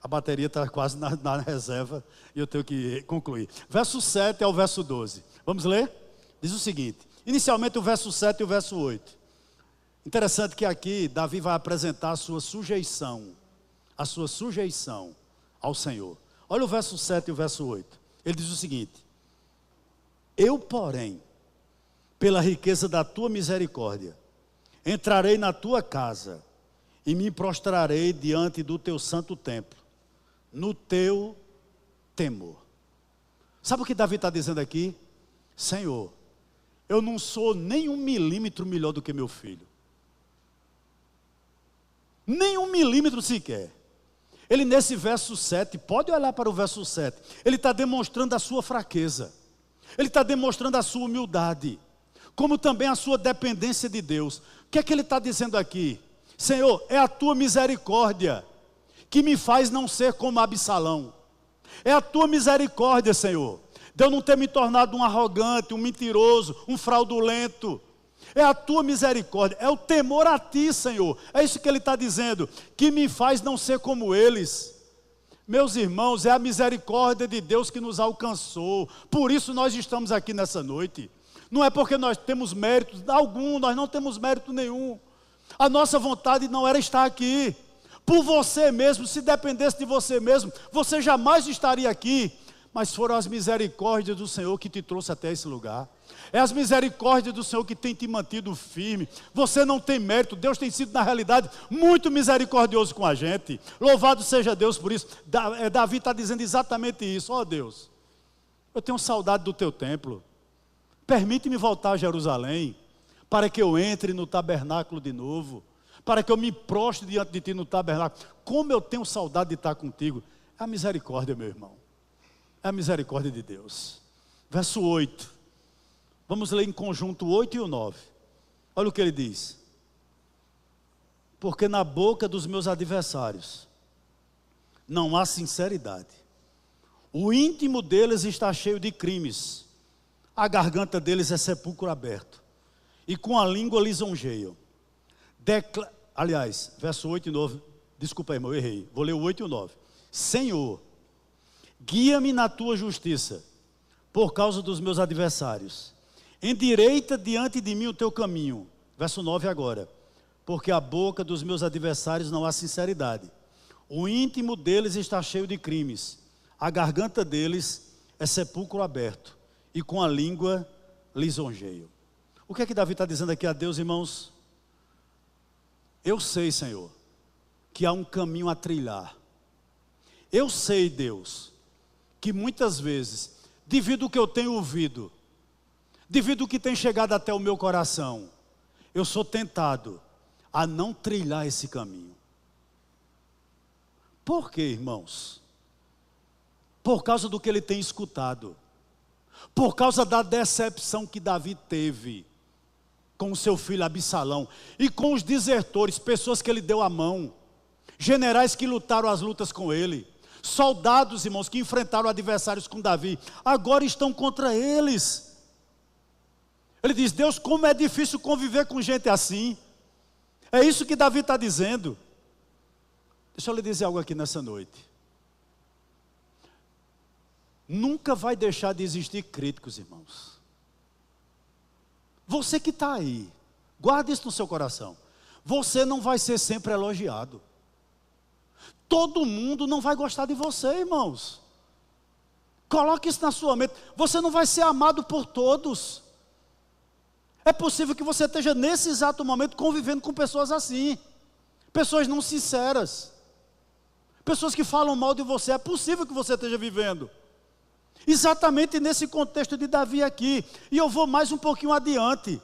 a bateria está quase na reserva e eu tenho que concluir. Verso 7 ao verso 12. Vamos ler? Diz o seguinte: inicialmente o verso 7 e o verso 8. Interessante que aqui Davi vai apresentar a sua sujeição ao Senhor. Olha o verso 7 e o verso 8. Ele diz o seguinte: eu, porém, pela riqueza da tua misericórdia, entrarei na tua casa e me prostrarei diante do teu santo templo, no teu temor. Sabe o que Davi está dizendo aqui? Senhor, eu não sou nem 1 milímetro melhor do que meu filho. Nem 1 milímetro sequer. Ele nesse verso 7, pode olhar para o verso 7, ele está demonstrando a sua fraqueza. Ele está demonstrando a sua humildade, como também a sua dependência de Deus. O que é que ele está dizendo aqui? Senhor, é a tua misericórdia que me faz não ser como Absalão. É a tua misericórdia, Senhor, de eu não ter me tornado um arrogante, um mentiroso, um fraudulento. É a tua misericórdia, é o temor a ti, Senhor. É isso que ele está dizendo, que me faz não ser como eles. Meus irmãos, é a misericórdia de Deus que nos alcançou. Por isso nós estamos aqui nessa noite. Não é porque nós temos mérito algum, nós não temos mérito nenhum. A nossa vontade não era estar aqui. Por você mesmo, se dependesse de você mesmo, você jamais estaria aqui. Mas foram as misericórdias do Senhor que te trouxe até esse lugar. É as misericórdias do Senhor que tem te mantido firme. Você não tem mérito, Deus tem sido na realidade muito misericordioso com a gente. Louvado seja Deus por isso. Davi está dizendo exatamente isso. Ó Deus, eu tenho saudade do teu templo. Permite-me voltar a Jerusalém, para que eu entre no tabernáculo de novo, para que eu me prostre diante de ti no tabernáculo. Como eu tenho saudade de estar contigo. É a misericórdia, meu irmão. É a misericórdia de Deus. Verso 8. Vamos ler em conjunto o 8 e o 9. Olha o que ele diz. Porque na boca dos meus adversários não há sinceridade. O íntimo deles está cheio de crimes. A garganta deles é sepulcro aberto. E com a língua lisonjeiam. Aliás, verso 8 e 9. Desculpa, irmão, eu errei. Vou ler o 8 e o 9. Senhor, guia-me na tua justiça, por causa dos meus adversários. Endireita diante de mim o teu caminho. Verso 9 agora. Porque a boca dos meus adversários não há sinceridade. O íntimo deles está cheio de crimes. A garganta deles é sepulcro aberto. E com a língua lisonjeio. O que é que Davi está dizendo aqui a Deus, irmãos? Eu sei, Senhor, que há um caminho a trilhar. Eu sei, Deus, que muitas vezes, devido ao que eu tenho ouvido, devido ao que tem chegado até o meu coração, eu sou tentado a não trilhar esse caminho. Por quê, irmãos? Por causa do que ele tem escutado. Por causa da decepção que Davi teve com o seu filho Absalão e com os desertores, pessoas que ele deu a mão, generais que lutaram as lutas com ele, soldados, irmãos, que enfrentaram adversários com Davi, agora estão contra eles. Ele diz: Deus, como é difícil conviver com gente assim. É isso que Davi está dizendo. Deixa eu lhe dizer algo aqui nessa noite. Nunca vai deixar de existir críticos, irmãos. Você que está aí, guarde isso no seu coração. Você não vai ser sempre elogiado. Todo mundo não vai gostar de você, irmãos. Coloque isso na sua mente. Você não vai ser amado por todos. É possível que você esteja nesse exato momento convivendo com pessoas assim. Pessoas não sinceras. Pessoas que falam mal de você. É possível que você esteja vivendo exatamente nesse contexto de Davi aqui. E eu vou mais um pouquinho adiante.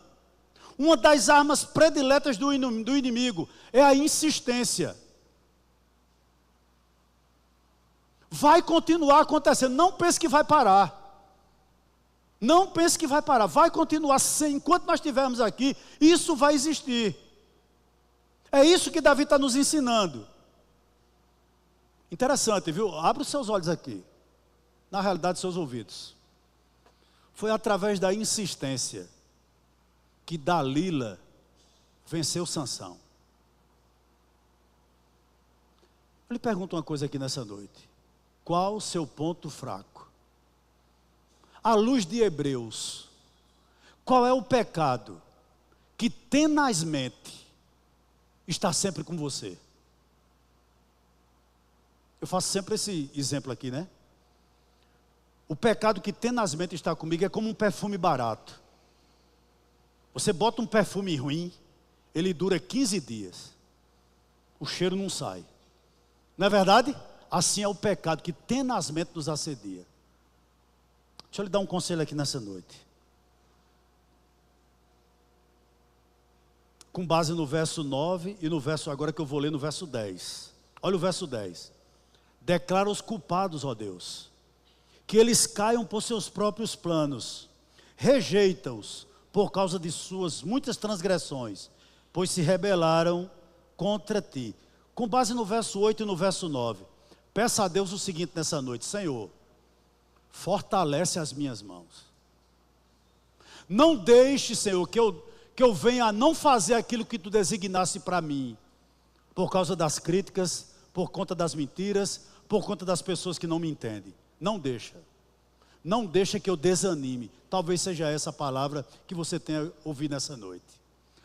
Uma das armas prediletas do inimigo é a insistência. Vai continuar acontecendo. Não pense que vai parar. Não pense que vai parar. Vai continuar. Enquanto nós estivermos aqui, isso vai existir. É isso que Davi está nos ensinando. Interessante, viu? Abra os seus olhos aqui. Na realidade, seus ouvidos. Foi através da insistência que Dalila venceu Sansão. Eu lhe pergunto uma coisa aqui nessa noite. Qual o seu ponto fraco? À luz de Hebreus, qual é o pecado que tenazmente está sempre com você? Eu faço sempre esse exemplo aqui, né? O pecado que tenazmente está comigo é como um perfume barato. Você bota um perfume ruim, ele dura 15 dias. O cheiro não sai. Não é verdade? Assim é o pecado que tenazmente nos assedia. Deixa eu lhe dar um conselho aqui nessa noite. Com base no verso 9 e no verso agora que eu vou ler no verso 10. Olha o verso 10. Declara os culpados, ó Deus, que eles caiam por seus próprios planos. Rejeita-os por causa de suas muitas transgressões, pois se rebelaram contra ti. Com base no verso 8 e no verso 9. Peça a Deus o seguinte nessa noite: Senhor, fortalece as minhas mãos. Não deixe, Senhor, que eu venha a não fazer aquilo que tu designasse para mim, por causa das críticas, por conta das mentiras, por conta das pessoas que não me entendem. Não deixa. Não deixa que eu desanime. Talvez seja essa a palavra que você tenha ouvido nessa noite.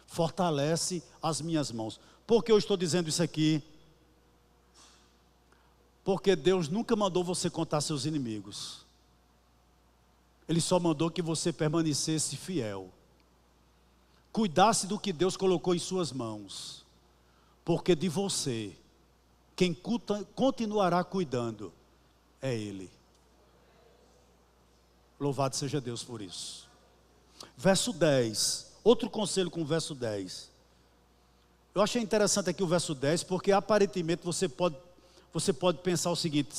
Fortalece as minhas mãos. Por que eu estou dizendo isso aqui? Porque Deus nunca mandou você contar seus inimigos. Ele só mandou que você permanecesse fiel. Cuidasse do que Deus colocou em suas mãos. Porque de você, quem continuará cuidando é Ele. Louvado seja Deus por isso. Verso 10. Outro conselho com o verso 10. Eu achei interessante aqui o verso 10, porque aparentemente você pode pensar o seguinte: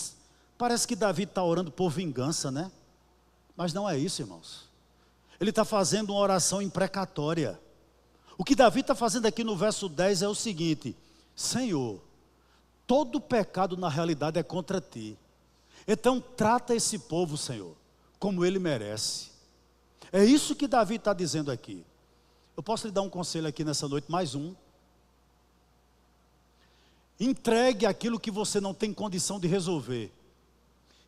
parece que Davi está orando por vingança, né? Mas não é isso, irmãos. Ele está fazendo uma oração imprecatória. O que Davi está fazendo aqui no verso 10 é o seguinte: Senhor, todo pecado na realidade é contra ti. Então trata esse povo, Senhor, como ele merece. É isso que Davi está dizendo aqui. Eu posso lhe dar um conselho aqui nessa noite, mais um. Entregue aquilo que você não tem condição de resolver,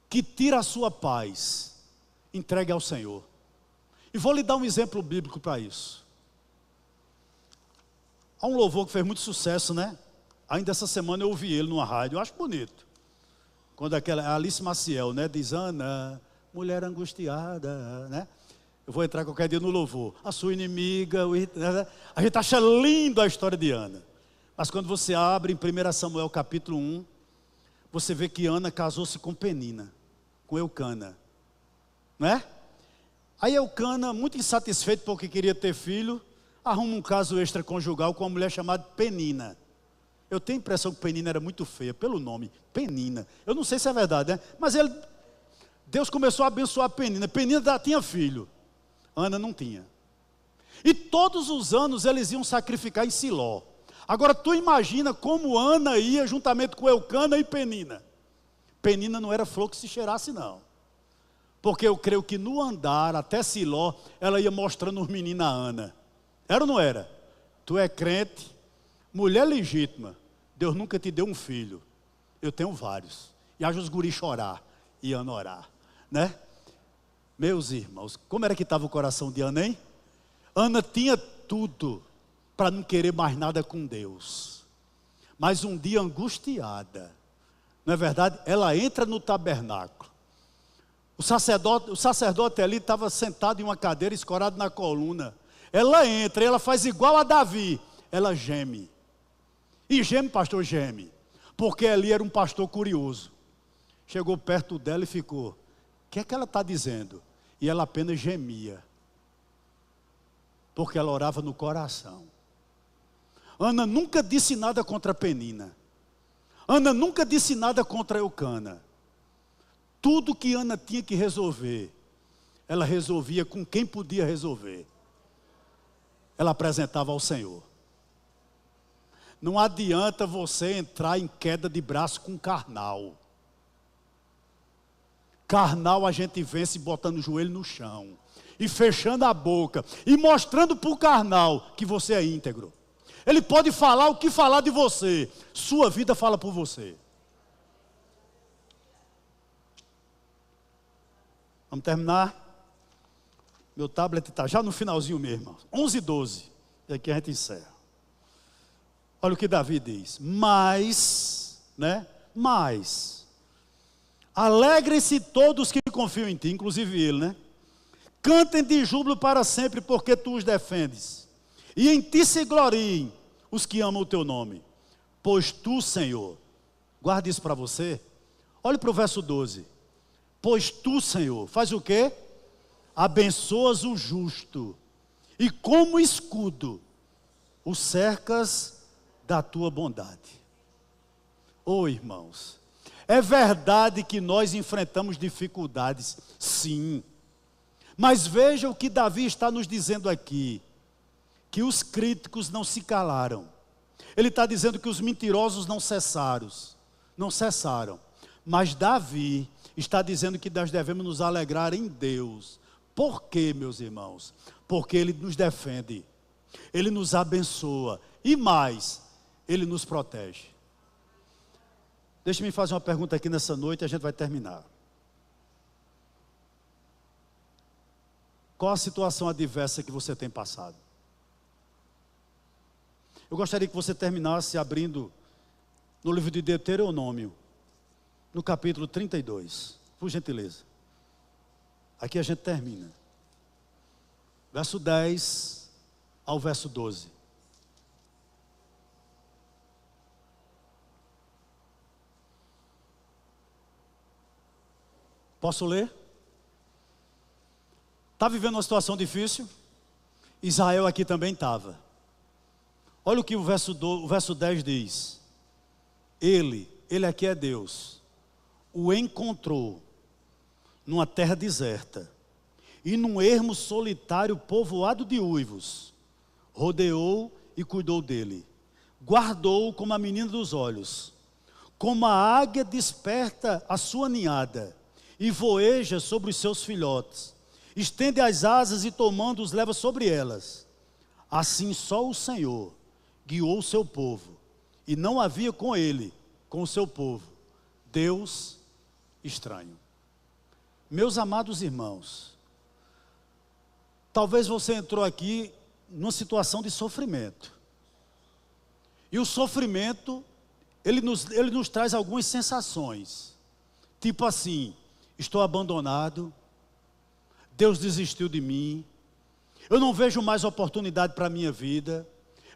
que tira a sua paz. Entregue ao Senhor. E vou lhe dar um exemplo bíblico para isso. Há um louvor que fez muito sucesso, né? Ainda essa semana eu ouvi ele numa rádio, eu acho bonito. Quando aquela Alice Maciel, né, diz: Ana, mulher angustiada, né? Eu vou entrar qualquer dia no louvor. A sua inimiga, a gente acha lindo a história de Ana. Mas quando você abre em 1 Samuel capítulo 1, você vê que Ana casou-se com Penina, com Eucana, né? Aí Eucana, muito insatisfeito porque queria ter filho, arruma um caso extraconjugal com uma mulher chamada Penina. Eu tenho a impressão que Penina era muito feia, pelo nome, Penina. Eu não sei se é verdade, né? Mas Deus começou a abençoar Penina. Penina tinha filho, Ana não tinha. E todos os anos eles iam sacrificar em Siló. Agora tu imagina como Ana ia juntamente com Eucana e Penina. Penina não era flor que se cheirasse não. Porque eu creio que no andar até Siló, ela ia mostrando os meninos a Ana. Era ou não era? Tu é crente, mulher legítima. Deus nunca te deu um filho. Eu tenho vários. E haja os guris chorar e Ana orar, né? Meus irmãos, como era que estava o coração de Ana, hein? Ana tinha tudo para não querer mais nada com Deus. Mas um dia angustiada, não é verdade? Ela entra no tabernáculo. O sacerdote ali estava sentado em uma cadeira, escorado na coluna. Ela entra, ela faz igual a Davi. Ela geme. E geme, pastor, geme. Porque ali era um pastor curioso. Chegou perto dela e ficou: o que é que ela está dizendo? E ela apenas gemia. Porque ela orava no coração. Ana nunca disse nada contra Penina. Ana nunca disse nada contra Eucana. Tudo que Ana tinha que resolver, ela resolvia com quem podia resolver. Ela apresentava ao Senhor. Não adianta você entrar em queda de braço com carnal. Carnal a gente vence botando o joelho no chão e fechando a boca e mostrando para o carnal que você é íntegro. Ele pode falar o que falar de você, sua vida fala por você. Vamos terminar? Meu tablet está já no finalzinho mesmo, 11:12, e aqui a gente encerra. Olha o que Davi diz: mas, alegrem-se todos que confiam em ti, inclusive ele, né? Cantem de júbilo para sempre, porque tu os defendes. E em ti se gloriem os que amam o teu nome. Pois tu, Senhor, guarda isso para você. Olhe para o verso 12. Pois tu, Senhor, faz o quê? Abençoas o justo, e como escudo, o cercas da tua bondade. Oh, irmãos, é verdade que nós enfrentamos dificuldades, sim. Mas veja o que Davi está nos dizendo aqui. Que os críticos não se calaram. Ele está dizendo que os mentirosos não cessaram. Mas Davi está dizendo que nós devemos nos alegrar em Deus. Por quê, meus irmãos? Porque Ele nos defende, Ele nos abençoa e mais, Ele nos protege. Deixe-me fazer uma pergunta aqui nessa noite e a gente vai terminar. Qual a situação adversa que você tem passado? Eu gostaria que você terminasse abrindo no livro de Deuteronômio, no capítulo 32, por gentileza. Aqui a gente termina. Verso 10 ao verso 12. Posso ler? Está vivendo uma situação difícil? Israel aqui também estava. Olha o que o verso 10 diz. Ele aqui é Deus, o encontrou numa terra deserta e num ermo solitário povoado de uivos. Rodeou e cuidou dele. Guardou como a menina dos olhos. Como a águia desperta a sua ninhada e voeja sobre os seus filhotes. Estende as asas e tomando-os leva sobre elas. Assim só o Senhor guiou o seu povo e não havia com ele, com o seu povo, Deus estranho. Meus amados irmãos, talvez você entrou aqui numa situação de sofrimento. E o sofrimento, ele nos traz algumas sensações. Tipo assim, estou abandonado, Deus desistiu de mim, eu não vejo mais oportunidade para a minha vida,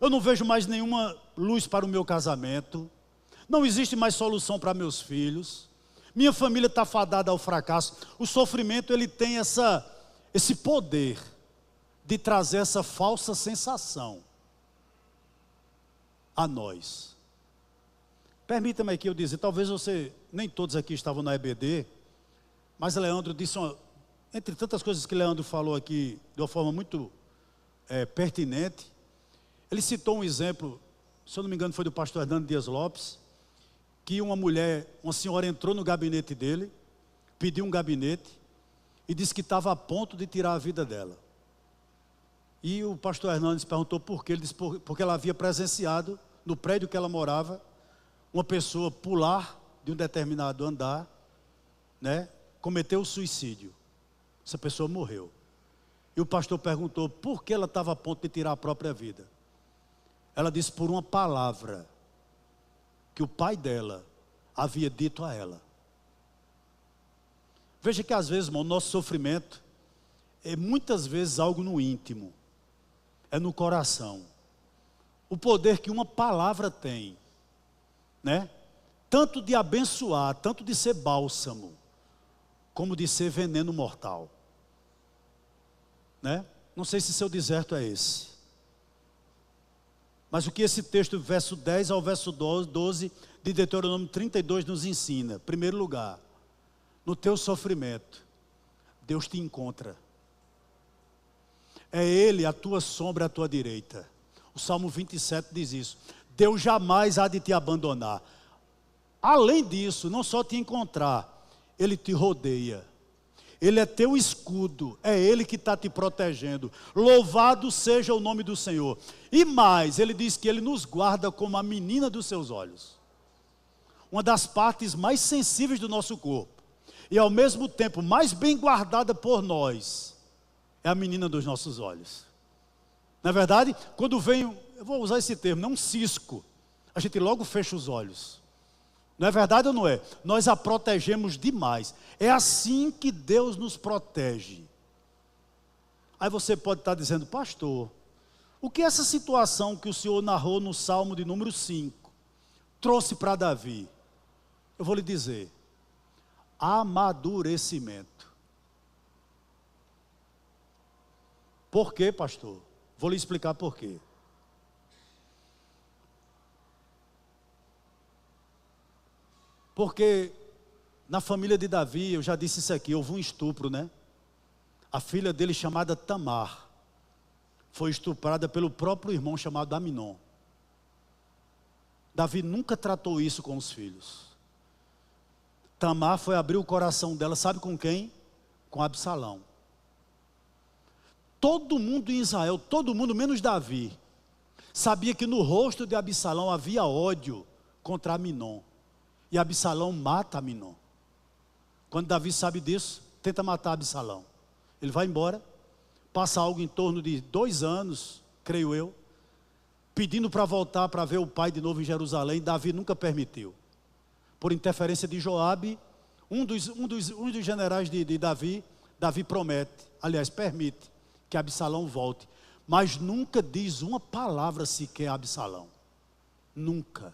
eu não vejo mais nenhuma luz para o meu casamento, não existe mais solução para meus filhos, minha família está fadada ao fracasso. O sofrimento, ele tem esse poder de trazer essa falsa sensação a nós. Permita-me aqui eu dizer, talvez você, nem todos aqui estavam na EBD, mas Leandro disse, entre tantas coisas que Leandro falou aqui, de uma forma muito pertinente, ele citou um exemplo, se eu não me engano foi do pastor Hernando Dias Lopes, que uma senhora entrou no gabinete dele, pediu um gabinete, e disse que estava a ponto de tirar a vida dela. E o pastor Hernandes perguntou por quê. Ele disse porque ela havia presenciado, no prédio que ela morava, uma pessoa pular de um determinado andar, né, cometeu suicídio. Essa pessoa morreu. E o pastor perguntou por que ela estava a ponto de tirar a própria vida. Ela disse por uma palavra que o pai dela havia dito a ela. Veja que às vezes, irmão, o nosso sofrimento é muitas vezes algo no íntimo, é no coração. O poder que uma palavra tem, né? Tanto de abençoar, tanto de ser bálsamo, como de ser veneno mortal, né? Não sei se seu deserto é esse. Mas o que esse texto, verso 10 ao verso 12 de Deuteronômio 32 nos ensina? Em primeiro lugar, no teu sofrimento, Deus te encontra. É Ele a tua sombra à tua direita. O Salmo 27 diz isso. Deus jamais há de te abandonar. Além disso, não só te encontrar, Ele te rodeia. Ele é teu escudo, é Ele que está te protegendo. Louvado seja o nome do Senhor. E mais, Ele diz que Ele nos guarda como a menina dos seus olhos. Uma das partes mais sensíveis do nosso corpo. E ao mesmo tempo mais bem guardada por nós, é a menina dos nossos olhos. Na verdade, quando vem, eu vou usar esse termo, não um cisco, a gente logo fecha os olhos. Não é verdade ou não é? Nós a protegemos demais. É assim que Deus nos protege. Aí você pode estar dizendo, pastor, o que essa situação que o senhor narrou no Salmo de número 5 trouxe para Davi? Eu vou lhe dizer, amadurecimento. Por quê, pastor? Vou lhe explicar por quê. Porque na família de Davi, eu já disse isso aqui, houve um estupro, né? A filha dele, chamada Tamar, foi estuprada pelo próprio irmão chamado Aminon. Davi nunca tratou isso com os filhos. Tamar foi abrir o coração dela, sabe com quem? Com Absalão. Todo mundo em Israel, todo mundo menos Davi, sabia que no rosto de Absalão havia ódio contra Aminon. E Absalão mata Aminon. Quando Davi sabe disso, tenta matar Absalão. Ele vai embora, passa algo em torno de 2 anos, creio eu, pedindo para voltar para ver o pai de novo em Jerusalém. Davi nunca permitiu. Por interferência de Joabe, um dos generais de Davi, Davi promete, aliás, permite que Absalão volte. Mas nunca diz uma palavra sequer a Absalão. Nunca.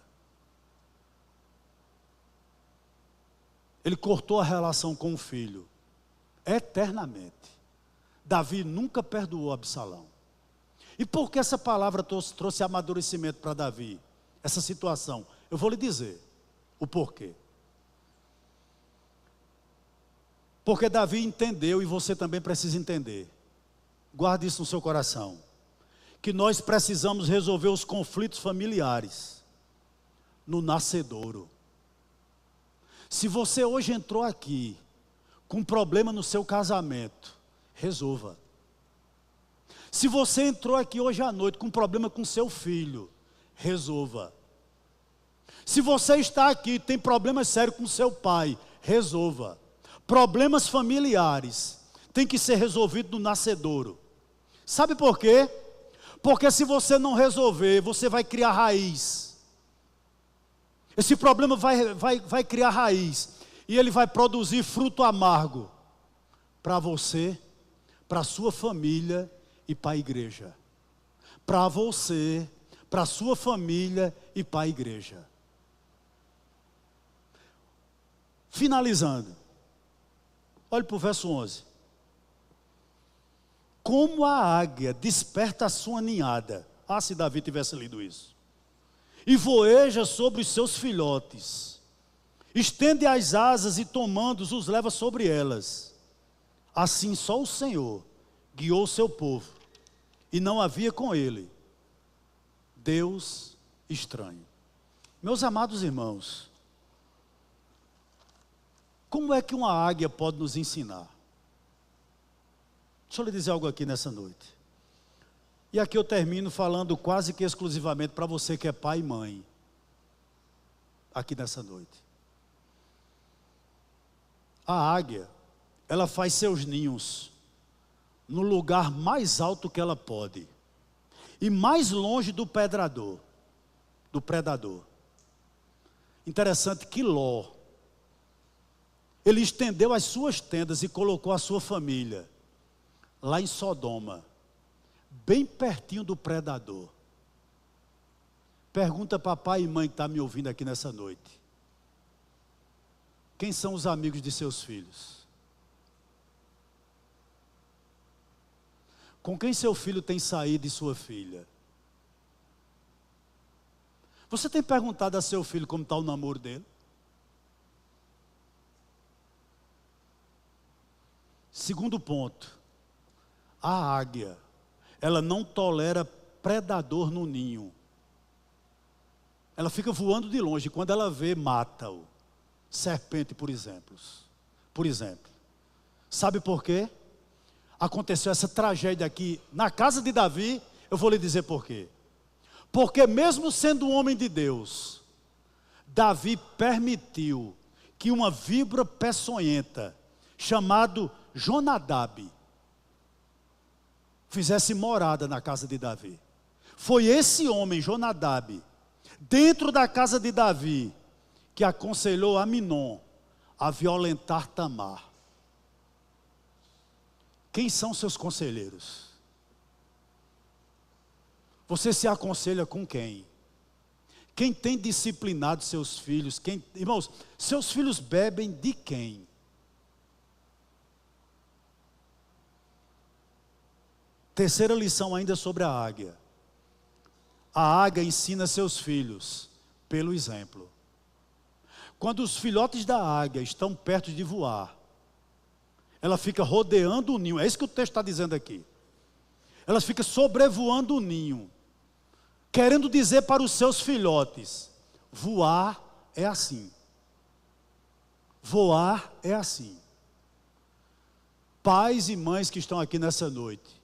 Ele cortou a relação com o filho, eternamente. Davi nunca perdoou Absalão. E por que essa palavra trouxe amadurecimento para Davi? Essa situação, eu vou lhe dizer o porquê. Porque Davi entendeu, e você também precisa entender. Guarde isso no seu coração. Que nós precisamos resolver os conflitos familiares no nascedouro. Se você hoje entrou aqui com um problema no seu casamento, resolva. Se você entrou aqui hoje à noite com um problema com seu filho, resolva. Se você está aqui, tem problemas sérios com seu pai, resolva. Problemas familiares tem que ser resolvido no nascedouro. Sabe por quê? Porque se você não resolver, você vai criar raiz. Esse problema vai criar raiz. E ele vai produzir fruto amargo para você, para a sua família e para a igreja. Para você, para a sua família e para a igreja. Finalizando. Olhe para o verso 11. Como a águia desperta a sua ninhada. Ah, se Davi tivesse lido isso. E voeja sobre os seus filhotes. Estende as asas e tomando-os, os leva sobre elas. Assim só o Senhor guiou o seu povo. E não havia com ele Deus estranho. Meus amados irmãos, como é que uma águia pode nos ensinar? Deixa eu lhe dizer algo aqui nessa noite. E aqui eu termino falando quase que exclusivamente para você que é pai e mãe. Aqui nessa noite. A águia, ela faz seus ninhos no lugar mais alto que ela pode. E mais longe do predador. Interessante que Ló, ele estendeu as suas tendas e colocou a sua família lá em Sodoma, bem pertinho do predador. Pergunta para pai e mãe que está me ouvindo aqui nessa noite. Quem são os amigos de seus filhos? Com quem seu filho tem saído e sua filha? Você tem perguntado a seu filho como está o namoro dele? Segundo ponto. A águia, ela não tolera predador no ninho. Ela fica voando de longe, quando ela vê, mata-o. Serpente, por exemplo. Sabe por quê? Aconteceu essa tragédia aqui na casa de Davi, eu vou lhe dizer por quê. Porque mesmo sendo um homem de Deus, Davi permitiu que uma víbora peçonhenta, chamado Jonadab, fizesse morada na casa de Davi. Foi esse homem, Jonadab, dentro da casa de Davi, que aconselhou Aminon a violentar Tamar. Quem são seus conselheiros? Você se aconselha com quem? Quem tem disciplinado seus filhos? Irmãos, seus filhos bebem de quem? Terceira lição ainda sobre a águia. A águia ensina seus filhos pelo exemplo. Quando os filhotes da águia estão perto de voar, ela fica rodeando o ninho. É isso que o texto está dizendo aqui. Ela fica sobrevoando o ninho, querendo dizer para os seus filhotes: voar é assim. Voar é assim. Pais e mães que estão aqui nessa noite,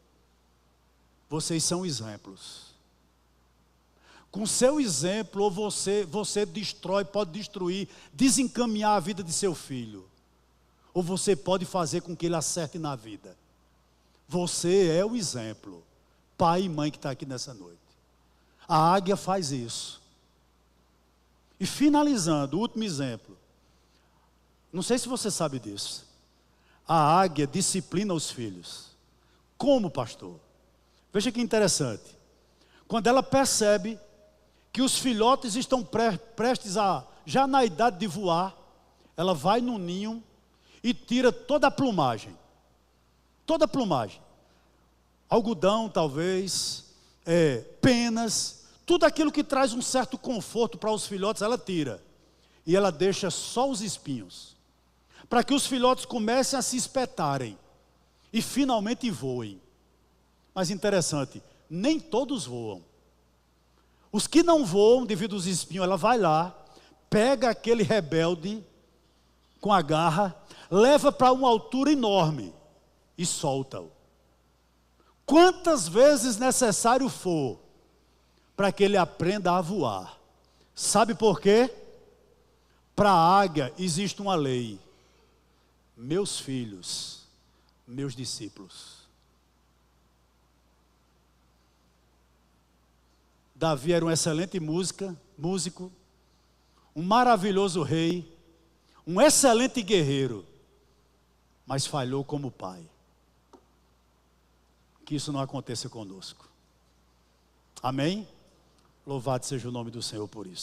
vocês são exemplos. Com seu exemplo, ou você destrói, pode destruir, desencaminhar a vida de seu filho. Ou você pode fazer com que ele acerte na vida. Você é o exemplo. Pai e mãe que está aqui nessa noite. A águia faz isso. E finalizando, o último exemplo. Não sei se você sabe disso. A águia disciplina os filhos. Como, pastor? Veja que interessante. Quando ela percebe que os filhotes estão prestes a, já na idade de voar, ela vai no ninho e tira toda a plumagem. Toda a plumagem. Algodão, talvez, penas, tudo aquilo que traz um certo conforto para os filhotes, ela tira. E ela deixa só os espinhos. Para que os filhotes comecem a se espetarem. E finalmente voem. Mas interessante, nem todos voam. Os que não voam devido aos espinhos, ela vai lá, pega aquele rebelde com a garra, leva para uma altura enorme e solta-o. Quantas vezes necessário for para que ele aprenda a voar, Sabe por quê? Para a águia existe uma lei: meus filhos, meus discípulos. Davi era um excelente músico, um maravilhoso rei, um excelente guerreiro, mas falhou como pai. Que isso não aconteça conosco. Amém? Louvado seja o nome do Senhor por isso.